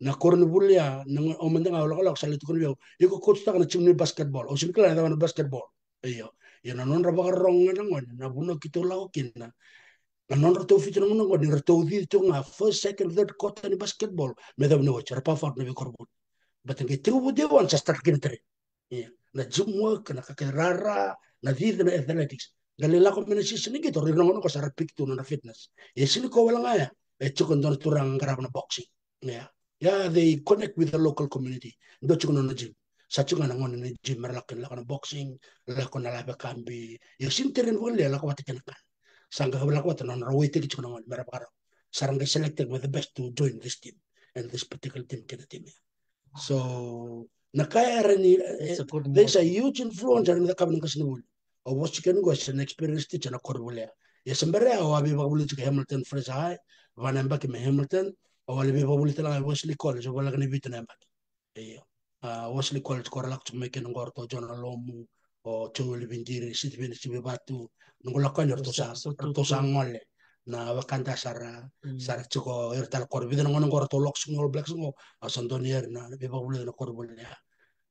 S2: na kornibulya na o man nga wala salit ko niyo iko coach ta na chimni basketball o simikla na basketball iyo yana non ra baka rong na ngon na buno kito lao kinna na non ra to fito na ngon ni ra to dito nga first second third quarter ni basketball me da no chara pa fort na bi korbut batang tribu de wan sa start kintre na gym work na kakerara na vida na athletics galila ko mena season ni gito rino ko sa picto na fitness sini ko wala nga ya chukon don turang garab na boxing they connect with the local community do chukon na gym sa chukon na ngon na gym marlakin la na boxing la ko na labe kambi sin terrain wala la ko watikan kan sangga wala ko tan na wait ki chukon ngon mera para sarang selected with the best to join this team and this particular team kina team so nakaya rani there's a huge influence in the coming kasnibul o was chicken go an experience teacher na korbulea yesembere o abi babuli chika Hamilton Fresh High vanamba ki Hamilton o wali babuli tala Wesley College o wala ni bitna mbaki Wesley College koralak chuma ken ngorto John Lomu o chuli bindiri sit bin sibe batu ngola kan to sa ngole na wakanda sara chiko ertal korbi na ngono ngorto lok ngol black ngo asandonier na be babuli na korbulea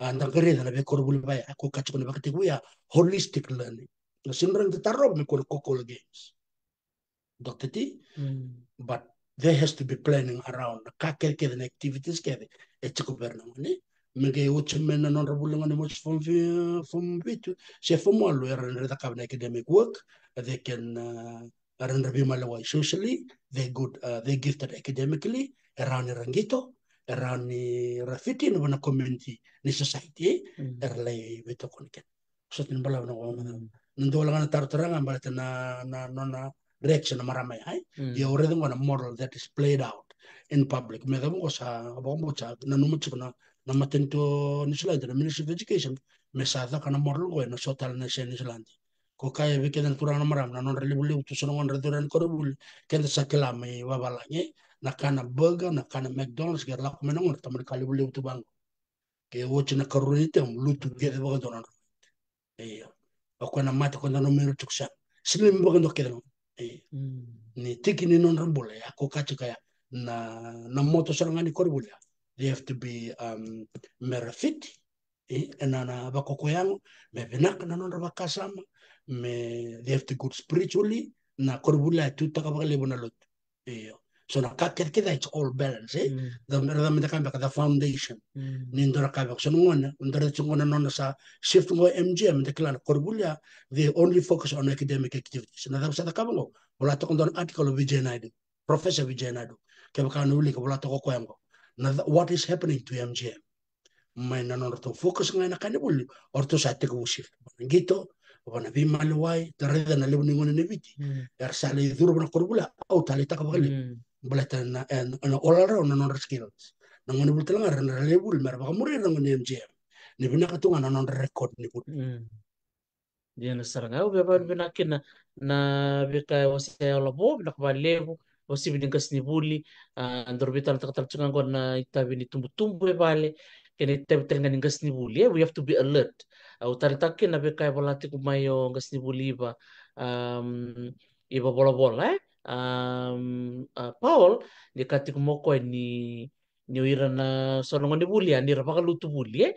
S2: andang kere na be korbul ba aku kachiko na bakati ya holistic learning na simran de tarrob me ko games Dr. T but there has to be planning around the kakel ke the activities ke e chiko berna ni mege uchemen na non rabulunga ni much from bitu se from all where the academic work they can render bimalawa socially they good they gifted academically around rangito around ni rafiti no na community ni society erlay beto konken so tin balaw no ndo la na tartaranga balata na reaction maramay ay you already want a model that is played out in public me da mo sa abo sa na numutsu na matento ni Islandi na Ministry of Education me sa da kana model go na sotal na sen Islandi ko kaya bi kedan turana maram na non reli buli tu sono ngon redoran ko buli kenda sakela me wabalanye na kana burger na kana McDonald's ger la ko me ngon tamar kali buli tu bang ke wochi na karunite lutu gede baga donan iya ako na mata ko na numero tuksa sini mi baga ndokedan ni tiki ni non rambula ya ko kachi kaya na moto sarangani korbula they have to be merafit na bakoko yangu me benak na non rabakasama me they have to good spiritually na korbula tu takabale bona lot iyo so na kaket kita it's all balance the mera kamba the foundation ni ndora kaba so ngona ndora chungona non sa shift ngo MGM de klan korbula they only focus on academic activities na sa kaba ngo wala to kondon article of Vijay Naidu Professor Vijay Naidu kaba kana uli ka wala to ko yango na what is happening to MGM may nanon to focus nga na kanibuli orto sa te ko shift ngito wana bi malwai tareda na lebu ngone neviti sale duro na korbula au talita ka bagale bulata na olara na non skills na ngone bulta nga na lebu mer ba muri na ngone MGM ni bina ka tunga na non record ni put
S1: dia na saranga o beba bina kina na bika wasi ala bo bina ka lebu wasi bina kas ni buli andor bita na takal tsunga ko na itabi ni tumbu bale kene itabi tenga ni gas ni buli we have to be alert au taritakin na bika balati ko mayo gas ni buli ba iba bola bola Paul di kati ko mo ko ni ira na sonong ni buli ni ra lutu buli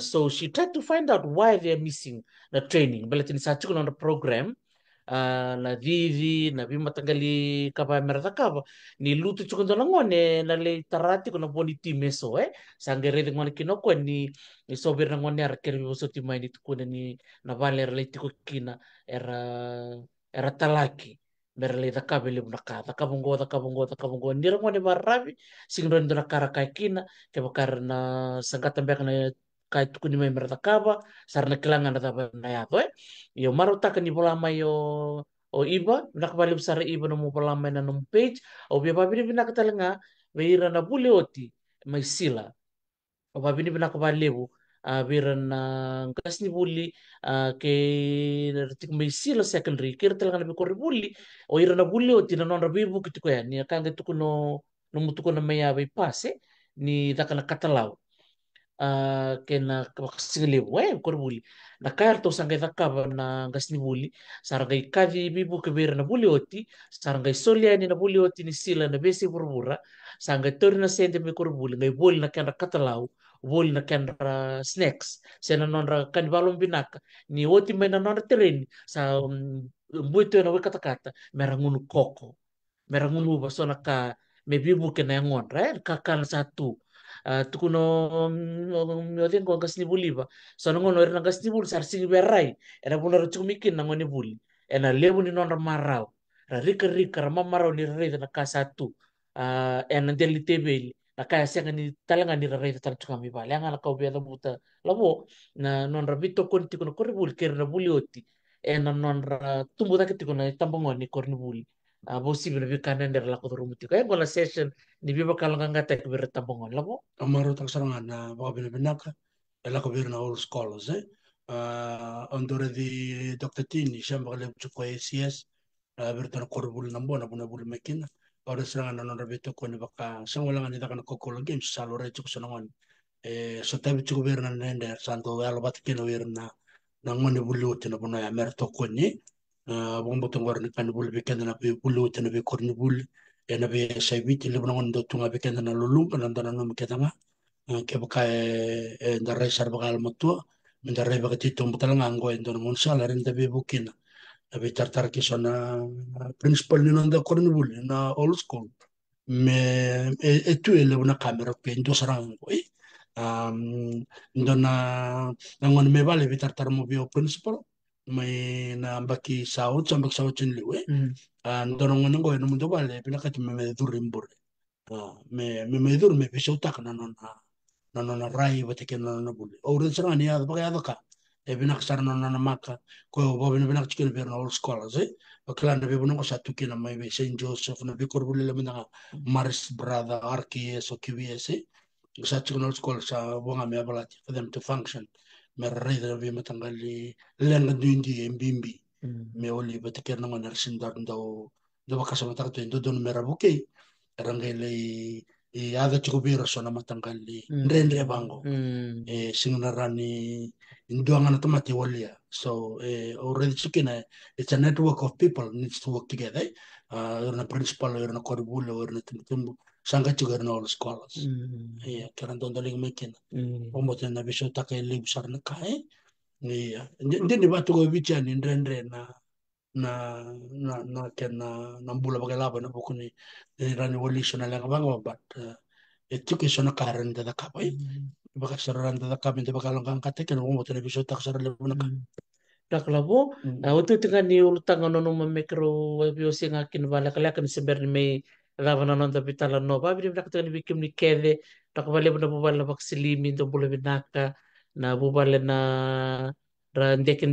S1: so she tried to find out why they're missing the training. Balatin sa chuko na program na vivi na bima tagali kapa merata kapa ni lutu chuko na ngone na le tarati ko na boni time so sangere de ngone kinoko ni sober na ngone ar kerbi boso timai ni tukuna ni na valer le tiko kina era talaki berle da kabele bunaka da kabungo ni ngone barabi singro ndo na kara kina ke bakar na sangata bek na kai tukuni mai merata kaba sarna kelangan da na ya to yo maro taka ni bola mai o iba nak bali besar iba no bola mai na no page o bia babini bina katalenga beira na bule oti mai sila o babini bina ka balebu beira na gas ni buli ke tik mai sila secondary kira telanga na be korri buli o ira na bule oti na non rabibu kitiko ya ni kanga tukuno no mutuko na mai abai pase ni takana katalau kena singli kor buli na kar to sangai takaba na gasni buli sarangai kavi bibu kebir na buli oti sarangai solia ni na buli oti ni sila na besi burbura sangai tori na sente me kor buli ngai boli na kenda katalau boli na kenda snacks sena nonra kan balom binaka ni oti me na nonra tereni sa buito na kata kata merangunu koko merangunu basona ka me bibu kena ngon kakal satu tukuno yoten ko gas ni buli ba so no ngono na gas ni buli sar sigi berai era bulo ro chumikin na ngoni buli ena lebu ni non marau ra rika rika ra mamarau ni re na ka satu ena deli tebeli na kaya senga ni talanga ni re tan chukami ba langa na kau bela buta labo na non ra bito konti kono kor buli ker na buli oti ena non ra tumbu ta kiti kono tambongon ni kor ni buli bosi bina bi kanen der la ko rumuti kaya gola session ni bi bakal ngata ke ber tambongon labo
S2: amaro tak sarangan na baka binabinaka ela ko bir na all scholars ondore di Dr. Tini siya bakal ko ACS bertan korbul nambo na buna bul mekina ora serangan na rabito ko ni baka sang wala nga nita ko kolo games salo re chuk sanangon so tabi chuk bir na nende santo wala bat kino wir na ngone bulu tena buna ya merto ko ni bombo tongor ni kan bul bikenda na bulu tena be korni bul na be sai witi le buna ngondo tunga bikenda na lulung kan ndana no meketanga ke baka ndare sar baka almatua ndare baka titom butalanga ngo ndon monsala renda be bukina abi tartar ki sona principal ni nanda korni buli na old school me etu ele una kamera pe ndo sarang ko ndo ngon me vale vi tartar mo bio principal mai na baki saut sambak saut chen liwe ndo ngon ngo no ndo vale pina kati me durim bur me dur me pe sauta kana no na rai bate ke no buli o ren sarang ni ya ba ya ka binak sarno na maka ko bo binak chicken bir na all scholars klan na bibuno ko sa tukina may Saint Joseph na bikor bulila mina Maris brother Arki so QBS sa chicken all scholars sa bunga me abalati for them to function me rida bi matangali lenga duindi mbimbi me oli batiker na ngana sindar do bakasa matakto do don merabuke rangele I ada chukubira so na matangali ndendre bango singunarani induangan automati walia. So already chicken it's a network of people needs to work together. Na principal na korbulo na tumbu sanga chugar na all scholars. Karan dondoling makin. Omote na bisho take lib sar na kai. Hindi ni batu go bichan indrendre na ken na mbula bagalaba na bukuni rani wali so na lang bango but education na karan da kapay. Baka sararan da kami da baka lang kang kate kan mo tele biso tak sarar lebu na ka.
S1: Daklabo, utu tinga ni ulutang ano nung mamikro webiosi nga kinwala kala kan seber ni may rawan na nanda bitala no ba bili nak tinga ni bikim ni kede nakabali na bubala baksilimi do bula binaka na bubala na ndeke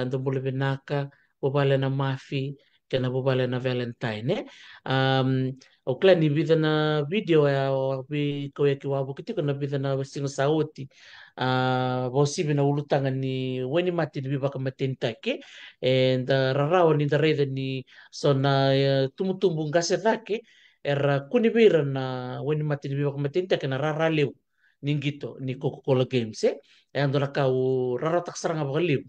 S1: do bula binaka bubala na mafi kana bubala na Valentine o kla ni bida na video ya bi ko ya kiwabu kitiko na bida na singo sauti bosibi na ulutangan ni weni mati ni bibaka matintake and rarawa ni dareda ni so na tumutumbu ngase dhake era kunibira na weni mati ni bibaka matintake na raraliw ningito ni Coca-Cola Games e ando na kau raratak saranga bakaliw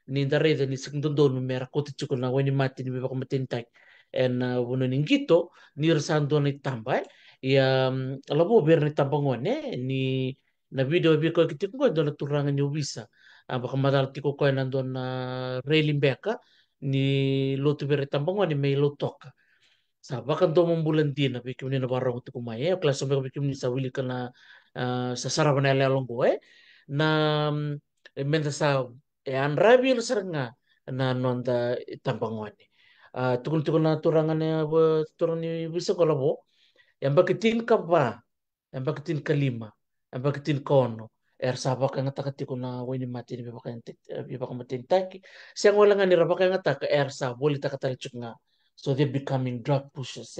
S1: ni dareda ni sikndondon mera koti chuko na weni mati ni bibaka matintake en wono ningito ni rasando ni tambay ya labo ber ni tambangone ni na video bi ko kiti ko do na turangan ni ubisa baka madal ti ko ko nandon na railing beka ni lotu bere tambango ni may lotoka sa baka do mong bulan na bikim ni na barang ti kumaya klase mo bikim ni sa wili ka na sa saraban na lalong ko na menta sa an rabi na saranga na nonda tambango ni tukul na turangan ni turang ni ubisa ko labo yang bakitin ka ba yang bakitin kalima yang bakitin kono saba ka nga takati ko na wini mati ni bibaka matintaki siyang wala nga nira baka nga taka sa wali takatalitsuk nga so they're becoming drug pushers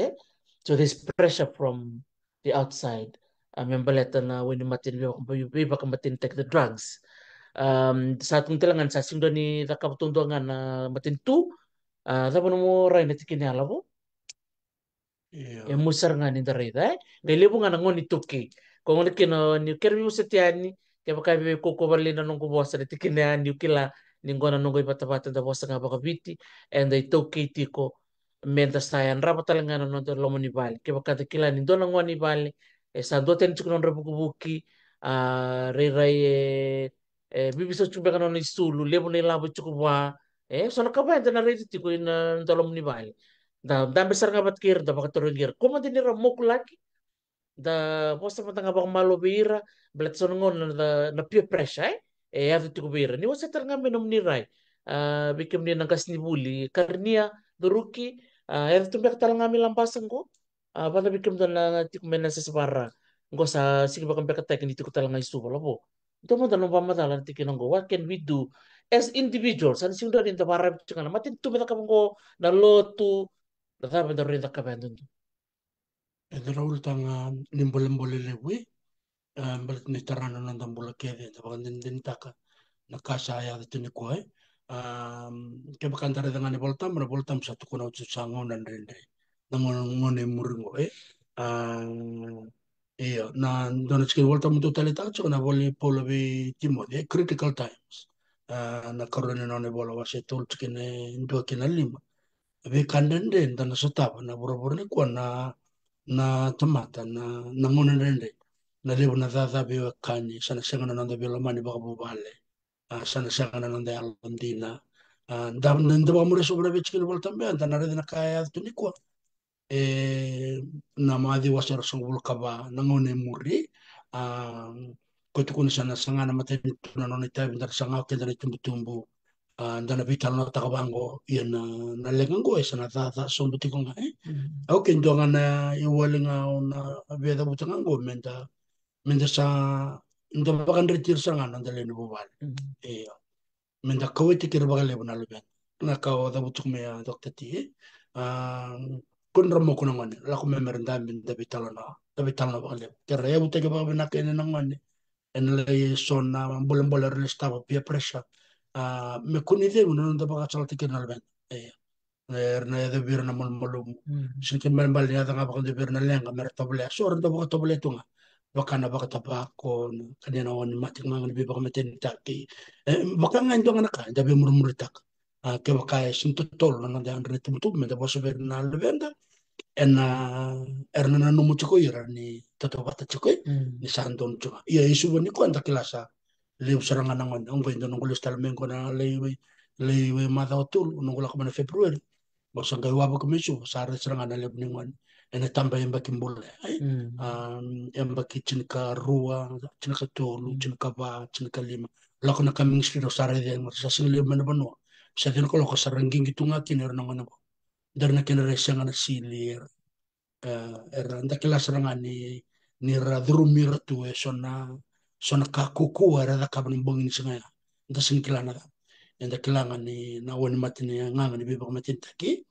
S1: so there's pressure from the outside yung baleta na wini mati ni bibaka matintak the drugs sa atong tilangan sa sindo ni nakapatundungan na matintu dapat mo rin natikinala mo musar nga ni darida kay libo nga nangon ni tuki kung ano kino ni kermi mo sa tiyani kaya baka may kukubali na nung kubuwasa na tikinaan ni kila ninggo na nunggoy bata-bata da bosa nga baka biti and ay tuki tiko menta sayan rapa talaga na nung lomo ni bali kaya baka tikila nindo na ngwa ni bali sa do ten chuk nung rabu kubuki ray bibiso chuk baka nung isulu libo na ilabo chuk ba so nakabayan na rin tiko na lomo ni bali da besar nga bat kir da baka turun kir kuma din nira mok lagi da posta mata nga baka malo bira blat so ngon na peer pressure ado tiko bira ni wasa tar nga minom ni rai bikim ni nangkas ni buli karnia duruki ado tumbek tal nga milampasan ko bata bikim da na tiko mena sa separa ngo sa sige baka beka tek ni tiko tal nga isu bala po ito mo tanong pamatalan tikin ngo what can we do as individuals ano sing do din da para bikin matin tumeta ka ngo na lotu Trataba de rin acabando.
S2: Raul tanga nimbol lewe balit ni tarana nandang bula kede da baka din taka nakasa ya da tuni ko ke baka antara dengan ni voltam satu kuna utsu sangon dan rende nangon ngone muringo iyo na dona skill voltam tu tali tak na boli polo bi timo de critical times na karone none bola wase tul skine ndo kina lima be kandende dana sotaba na boro ni kwa na tomata na ngone rende na lebu na dada be kani sana sengana nanda be lamani baka bubale sana sengana nanda alandina ndam nanda ba mure sobra be chikin voltam be anda na rede na kaya tuni kwa na maadi wasara songul kaba na ngone muri ko tukun sana sangana mate na nona tabi ndar sanga ke ndar tumbu ndana vital na takabango yan na lengango sana tata sombu tikonga okay ndonga na iwalinga na beda butangango menta sa ndo bakan retir sanga nanda leni bubal minta kau itu kira bakal lebu nalu ben na kau da butuk me dokter ti kun ramo kuna ngone la ko memer ndam bin da bitalo bakal lebu kira ya butek bakal benak ene ngone en lay sonna bolen bolen restava pia pressure me kuni de uno non da bakal sala tikir nalu ben na ya de bir na mol molum sin ke men bal ya da bakal de bir na lenga mer tabule so ran da bakal tabule tunga bakana baka tabako kanina on matik mangan bi baka meten taki baka ngan dong anak da be murmur tak ke baka sin tol na da andre tum tum me da boso ber na levenda en erna na no mucho ira ni toto bata chikoy ni santon chuka iya isu ni ko anta kilasa le usaranga na ngon ongo indo ngol stal men ko na le mada otul ngol ko na february bosan ga wabo ko mesu sare seranga na le ni ngon ene tamba yamba kimbule ay yamba kitchen ka rua chin ka tolu chin ka ba chin ka lima la ko na kaming skiro sare de mo sa sing le man bano sa din ko ko saranging gitunga kinero na ngon ko dar na kinere sanga na silir era nda kila seranga ni radru mirtu sona ka kuku era da kabni bongin singa ya nda sin kila na nda kila ngani na woni matini nganga ni biba matin taki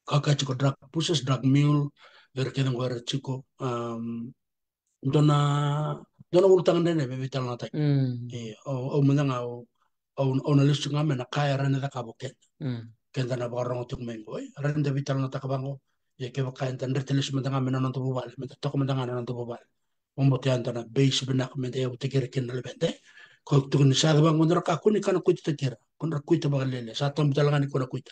S2: kaka chiko drug pushes drug mule ver kena ngora chiko dona dona ultang nene be vital na tak o mendanga o na listu ngame na kaya rene da kaboket kenda na barang untuk mengo rene vital na takabango ya ke baka enta ndertelis mendanga mena non to bubal menda tok mendanga non to bubal ombo te anta na base benak menda ya utikere ken na lebente ko tukun sa bang ngondra ka kuni kana kuita tekira kunra kuita bagalele sa tam talangani kuna kuita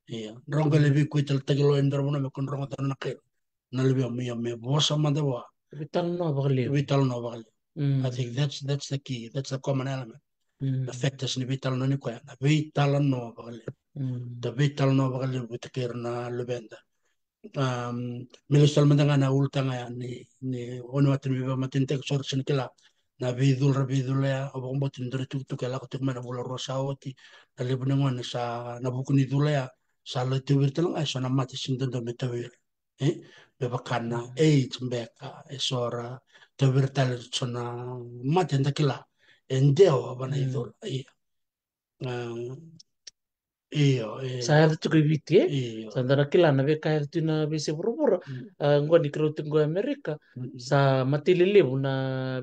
S2: iya ronga lebi kuita tegelo endar mona me kun ronga tan nakir na lebi me bosa mande wa
S1: Vital no bagaliw.
S2: vital no bagal I think that's the key that's the common element the factors ni vital no ni ko na vital no bagal the vital no bagal utikir na lebenta milisol mandanga na ultanga ya ni ono atin biba matin tek sor sin kila na bidul ya obong botin dre tuk kala ko tuk mana bula rosa oti na libne ngon sa na buku ni dula ya sa lo tu virtel ay so na mati sin dondo metawir beba kana age mbeka esora tu virtel so na mati ndakila endeo bana idol iyo
S1: Saya tu juga biti
S2: iyo
S1: sandara kila na be kaya tu na be se pura ngwa di kero tunggu Amerika sa mati lele na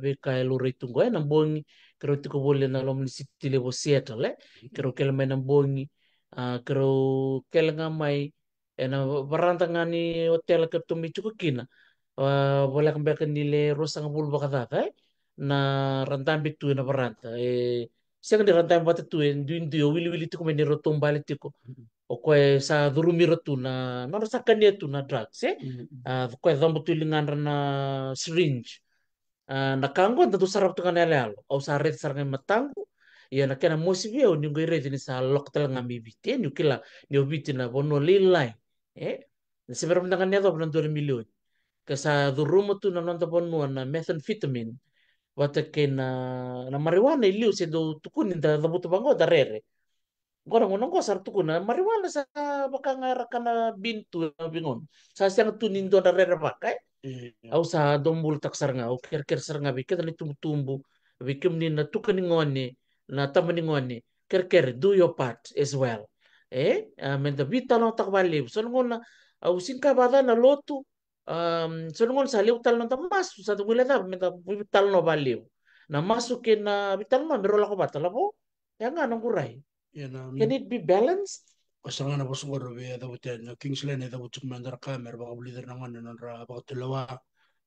S1: be kaya lore tunggu na bongi kero tu ko boleh na lom ni city level Seattle kero kel mai na bongi kero kel ngamai na baranta ngani hotel ke tumi cukup kina boleh kembali ke nilai rosang bulu bakata na rantam bitu na baranta siang di rantam batu tu en duin tu wili wili tu ko meni rotom balik tu o koe sa durumira tu na rasakan dia tu na drugs koe dhambu tu lingan na syringe na kango tentu sarap tu kan alo au sa red sarang matangu ya na kena mosi via ni ngai red ni sa lok tel ngami biti ni kila ni obiti na bono lilai eh na sebenarnya tangan dia tu benar 2 milion ke sa durumu tu na nonton bono na methamphetamine wata ke na marijuana iliu se do tukunin da dhambu tu bango da rere Gora ngono ko sar tukuna marijuana sa baka ngara kana bintu na bingon. Sa siyang tunin do na rere bakay. Au sa dombul taksar nga au ker sar nga bi kita ni tumtumbu. Bi kim ni na tukan ni ngone na taman ni ngone. Ker do your part as well. Menta bita no takbalib. So ngona au singka bada na lotu. So ngon sa liu tal no tamas sa tumula da menta bital no baliw. Na masukin na bital no merola ko bata labo. Ya nga nang kuray.
S2: yana
S1: Can it be balanced?
S2: wasangana bosngoro be da wuten kingsland da wutuk mandar kamer ba blider na ngone non ra ba tulawa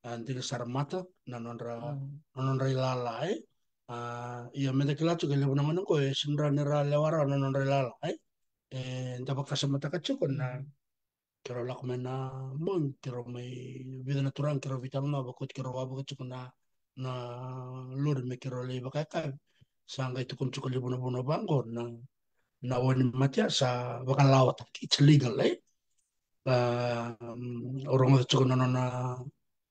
S2: antil sarmata na non ra ilala iya menda kila tu gele bunang ko sinra ne ra lewara non ra ilala da ba kasamata ka chukon na kero lak mena mon kero mai vida natural kero vital na ba kut kero wa ba chukon na lur me kero le ba ka sangga itu kun chukon le buno bangor na woni matia sa bakal lawat it's legal orang itu cukup nona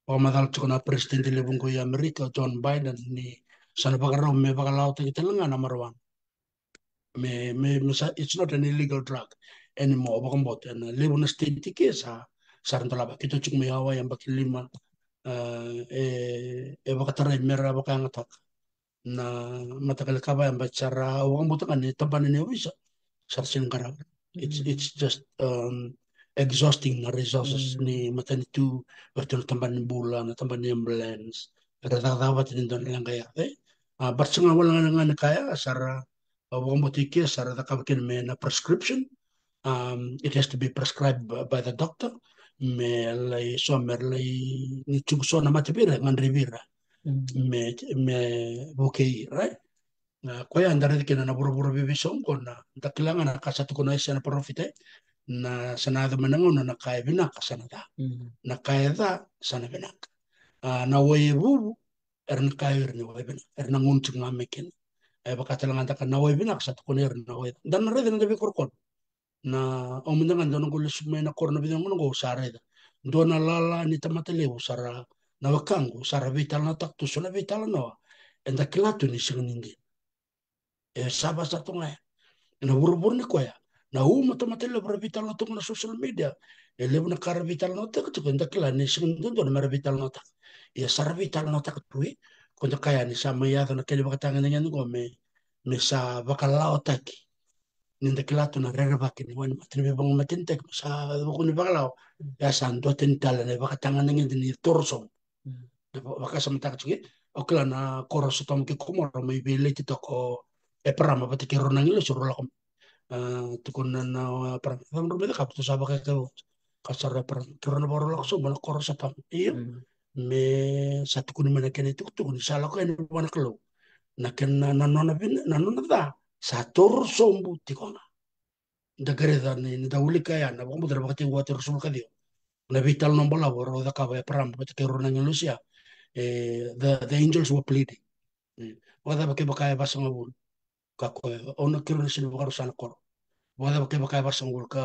S2: pamadal cukup na presiden di lebung ko Amerika John Biden ni sana bakal me bakal lawat kita lengan number one it's not an illegal drug anymore bakal bot and lebung state tiki sa saran tolaba kita cukup me hawa yang bakal lima bakal terai merah bakal ngatak na matagal kaba yang bicara uang butuh kan ni tempat ini bisa sarsin kara. It's just exhausting na resources ni mata ni tu betul tempat ni bulan na tempat ni ambulance. Rata-rata din doon lang kaya barsa nga wala nga kaya sara uang butuh sara takabakin may na prescription. It has to be prescribed by the doctor. Me lay so mer lay ni chugso na matibira ngan rivira me bukei right na koya andare kina na buru-buru bibisong ko na dakilangan na kasatu ko na isa na profite na sanado manangon na kaya binak sanada na kaya da sana binak na waye bubu na kaya ni waye binak na ngunting ngamekin ay baka talangan ta na waye binak satu ko na waye dan na rin na bikorkon na omundangan doon ko lusumay na korna bidang mo ko usara ida doon na lala ni tamatali usara na wakang usara vital na takto so na vital na enda kilato ni sinindi saba sa tunga na burubur ni koya na tamatali para vital na tunga na social media lebu na kara vital na tak to enda kila ni sinindi doon na vital na tak sara vital na tak tuwi kung kaya ni sa mayado na kaya bakatangan na yan ko me sa bakalao taki ninda kilato na rere baki ni wani matri bang matintek sa buku ni bakalao ya santo tentala na baka tangan ngin ni torso baka sa mata kachigi okla na koros tom ki komoro may bile tito ko parama pati kiro nang ilo suro lakom tukun na parang namro bida kapto sa baka ka kasara parang kiro na baro lakso mana koros sa tam iyo me sa tukun mana kene tukun sa lako ene wana kalo na kena na nona bin na nona da sa torso mbuti kona da gareda ni da ulika ya na bomo da bakati water sul kadio na vital no bola boro da kaba ya pram pati ke rona ngelusia the angels were pleading wada bake bakaya basang bul ka ko ona kiro sin bakaro sana kor wada bake bakaya basang bul ka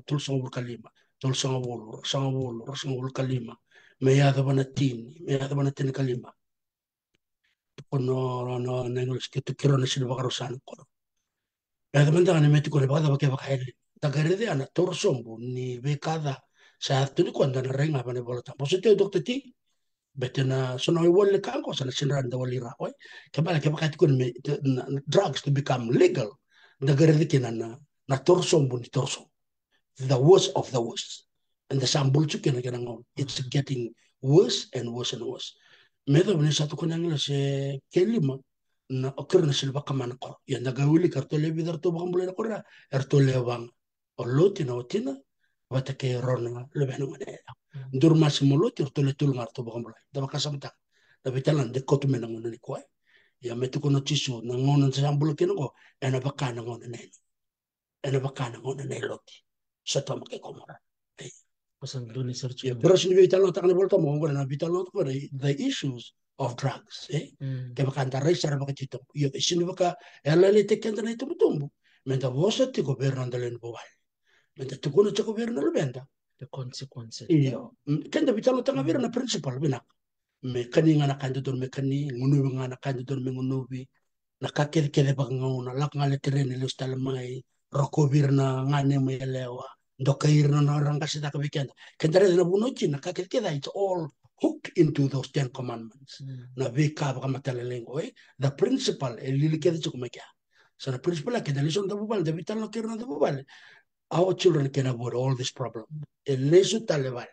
S2: tul sang bul kalima tul sang bul kalima me ya da bana tin me ya da bana tin kalima kono no nengul skitu kiro sin bakaro sana kor Realmente ne meti con le vada perché va caere. Da garede ana torsombo ni bekada sa tuni kwanda na renga bane bolata. Posite dokter ti betena sono i wolle kanko sana sinran da wali ra oi. Kebala ke bakati kun me drugs to become legal. Da garede kina na torsombo ni torso. The worst of the worst. And the sambulchu kina kina ngon. It's getting worse and worse and worse. Medo bani satu kunang se kelima na okir na silba kamana ko ya na gawili kartole bidar to bakam bulay na kora ertole wang oloti na otina wata ke rona lebeno ngane ndur masimoloti ertole tul ngar to bakam bulay da bakasamta da bitalan de kotu mena ngone ni ko ya metu kono tisu na ngone sa ambulo kino ko ena bakana ngone ne ena bakana ngone ne loti sato make komora
S1: Pasang duni search
S2: ya beras ni vital no takne bolto mo ngone na vital no ko the issues of drugs ke baka antarai sara baka tito yo sini baka ela le te kenda na itu butumbu menta vosa ti governo andale no bowal menta tu kono te governo lo benda
S1: the consequences.
S2: iyo kenda vitalo tanga vera na principal bina me kani ngana kanda don me kani ngunu ngana kanda don me ngunu bi na kakere kere baka ngona lak ngale terene lo stal mai roko virna ngane me lewa dokairna na ranga sita ka weekend kenda na buno china kakere keda it's all hooked into those 10 commandments. Na vika baka matalalengo the principle lili keda chuko mekia. So the principle ke the lesson da bubal the vital no kirna da bubal. Our children can avoid all this problem. El leso talebal.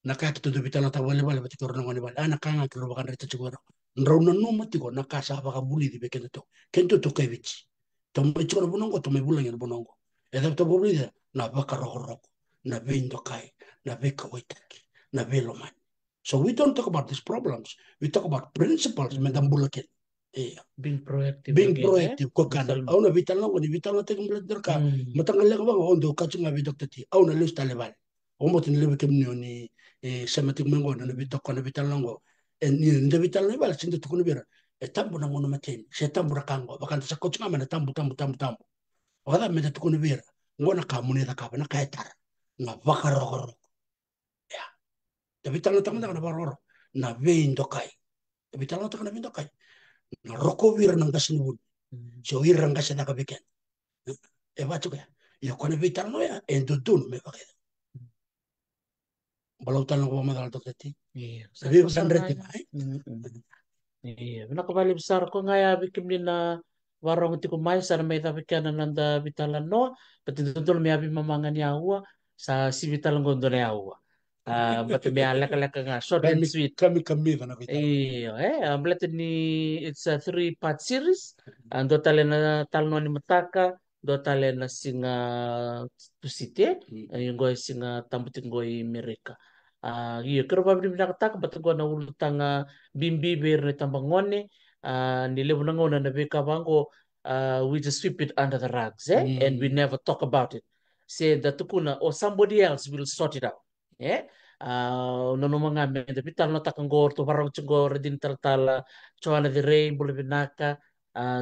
S2: Nakakito do vital no tabale bal bati korna ngoni bal. Ana kanga kiro baka reta chukoro. Nrauna no matiko nakasa baka buli di bekendo to. Kento to kevichi. Tomo chukoro bunongo tomo bulang yan bunongo. Edap to buli na baka roko na vindo kai na vika waitaki na velo man. So we don't talk about these problems. We talk about principles. Medambulakin.
S1: Being proactive.
S2: Being proactive. Ko kana. Au na vital na ni vital na tekum blat derka. Matangal le ba ondo ka chunga vi dokter ti. Au na list talebal. O mo tin lebe kem ni sematik mengo na vital ko na vital ngo. En ni nda vital na bal sinda tukun bira. Tambu na ngono matin. Se tambu ra kango. Bakan sa ko chunga mana tambu. Wala me tukun bira. Ngona ka muni da ka na ka etar. Na bakaro. Tapi talo tanga na baroro na vendo kai. Tapi talo tanga na vendo kai. Na roko wir nang kasinubun. So wir nang kasina ka biken. E bacho kaya. Yo kone vital no ya endutun me bakay. Balau talo ko madal to kati. Sabi bakan rete kai.
S1: Iya, nakabali besar ko nga ya bikim ni na warong ti kumay sana may tapi kana nanda bitalan no pati tutul mi abi mamangan yawa sa si bitalan gondo na yawa. But mi ala kala nga short and
S2: Kami
S1: sweet.
S2: kami kami na kita.
S1: Iyo, amblet ni it's a three-part series. Ando tale na talno ni mataka, do tale na singa tusite, yung goy singa tambutin goy Amerika. Iyo, kero pa bin nakataka bato go na ulutang bimbi ber ni tambangone, nilebo na ngona na beka bango, we just sweep it under the rugs, and we never talk about it. Say that tukuna or somebody else will sort it out. Yeah. Nono mga men tapi tal no takang gor to parang chungor din tal tala choana de rey bole binaka,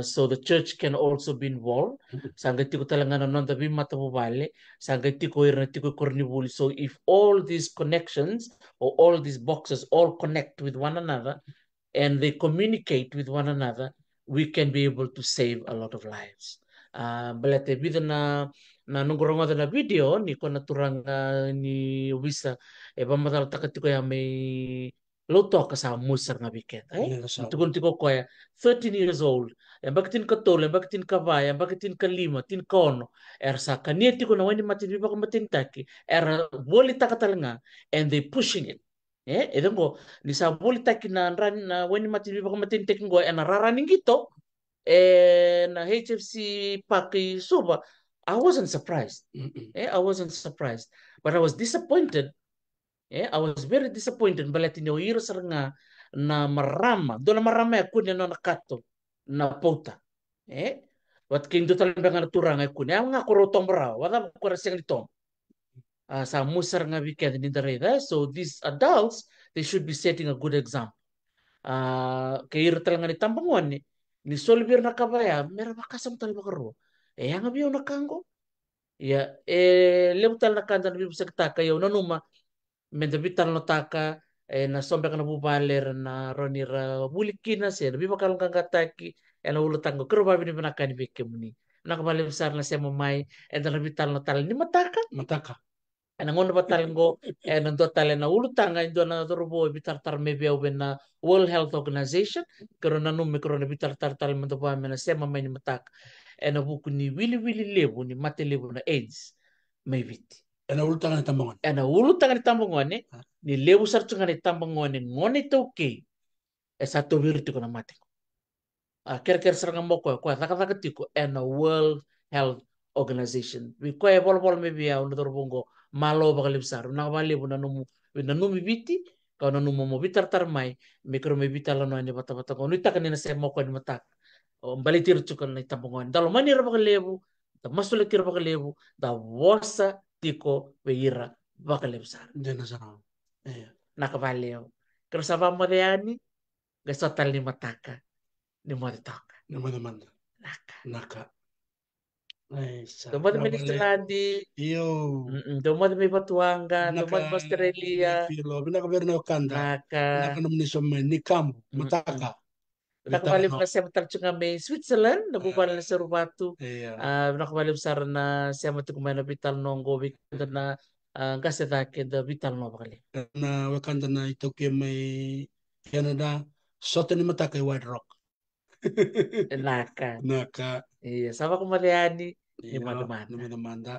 S1: so the church can also be involved sangati ko talaga non tapi mata mo bale sangati ko irna ko kornibuli. So if all these connections or all these boxes all connect with one another and they communicate with one another, we can be able to save a lot of lives. Balate bida na nungurong na video ni ko naturang ni Wisa e pamatal takati ko ya may loto ka sa musar nga biket tukun tiko ko ya 13 years old e bakitin ka tol e bakitin ka vaya bakitin ka lima tin kono sa kanieti ko na wani matin biba ko matin taki boli takatalanga and they pushing it ito ko ni sa boli taki na ran na wani matin biba ko matin taki ko na raraning gito na HFC Paki Suba. I wasn't surprised. I wasn't surprised. But I was disappointed. I was very disappointed. Balati ni Oiro nga na marama. Doon na marama ya kunya na nakato na pota. Wat king do talaga nga naturang ay kunya. Ang nga kurotong baraw. Wala ko rasing nito. Sa musar nga weekend ni Dareda. So these adults, they should be setting a good example. Kairo talaga ni tambangon ni solbir na kabaya. Mera makasam talaga karo. Ang abiyo na kango. Ya, lebutal na kanda na bibisa kita kayo nanuma mendabital no taka na sombe kana bubaler na ronira bulikina se na biba kalong kangataki na ulutango kero babi ni banakani bike muni nakabali besar na siya mamay na bital no tal ni mataka
S2: Mataka.
S1: Ngono batal ngo nando tale na ulutanga indo na dorobo bitar tar maybe na World Health Organization kero na numi kero na bitar tar tal mando ba na siya mamay ni mataka na buku ni wili wili lebu ni mate lebu na AIDS may viti
S2: Ena ulutang ni tambangon.
S1: ulutanga ni tambangone ni lebu sartunga ni tambangone ngone toke satu virti ko na mate ko ker serang mo ko taka tiko na World Health Organization we ko e bol maybe ya uno dorbongo malo bakal besar na bali bu na numi biti kau na numo mo bitar tar mai mikro me bitar la no ni bata bata ko nita kanina se mo ko ni matak o bali tir chukon ni tambongon dalo mani ra bakal lebu da masule kir bakal lebu da wosa tiko beira bakal besar
S2: Dena sana.
S1: nakabaleo kero sa mo de ani gasotal ni mataka ni mo de toka
S2: Nama manda.
S1: naka
S2: Naka.
S1: Dumad may Nistrandi,
S2: Iyo.
S1: dumad may Batuanga,
S2: Naka
S1: dumad may Australia,
S2: filo. Binaka berna kanda.
S1: naka,
S2: Naka naman ni somay ni kambo.
S1: mm-mm.
S2: Mataka.
S1: Nakabalib
S2: Bitano.
S1: na siya matalcho nga may Switzerland, nabubala na sa Rubatu.
S2: Iya.
S1: Nakabalib sa na siya matukumay na bital nung go weekend na kasi takin da bital no bakali.
S2: Na wakanda na ito kaya may Canada. Soto ni mataka White Rock.
S1: Naka.
S2: Naka.
S1: Iya, sama ko Mariani, ni
S2: Iyo.
S1: Madamanda.
S2: Naman manda.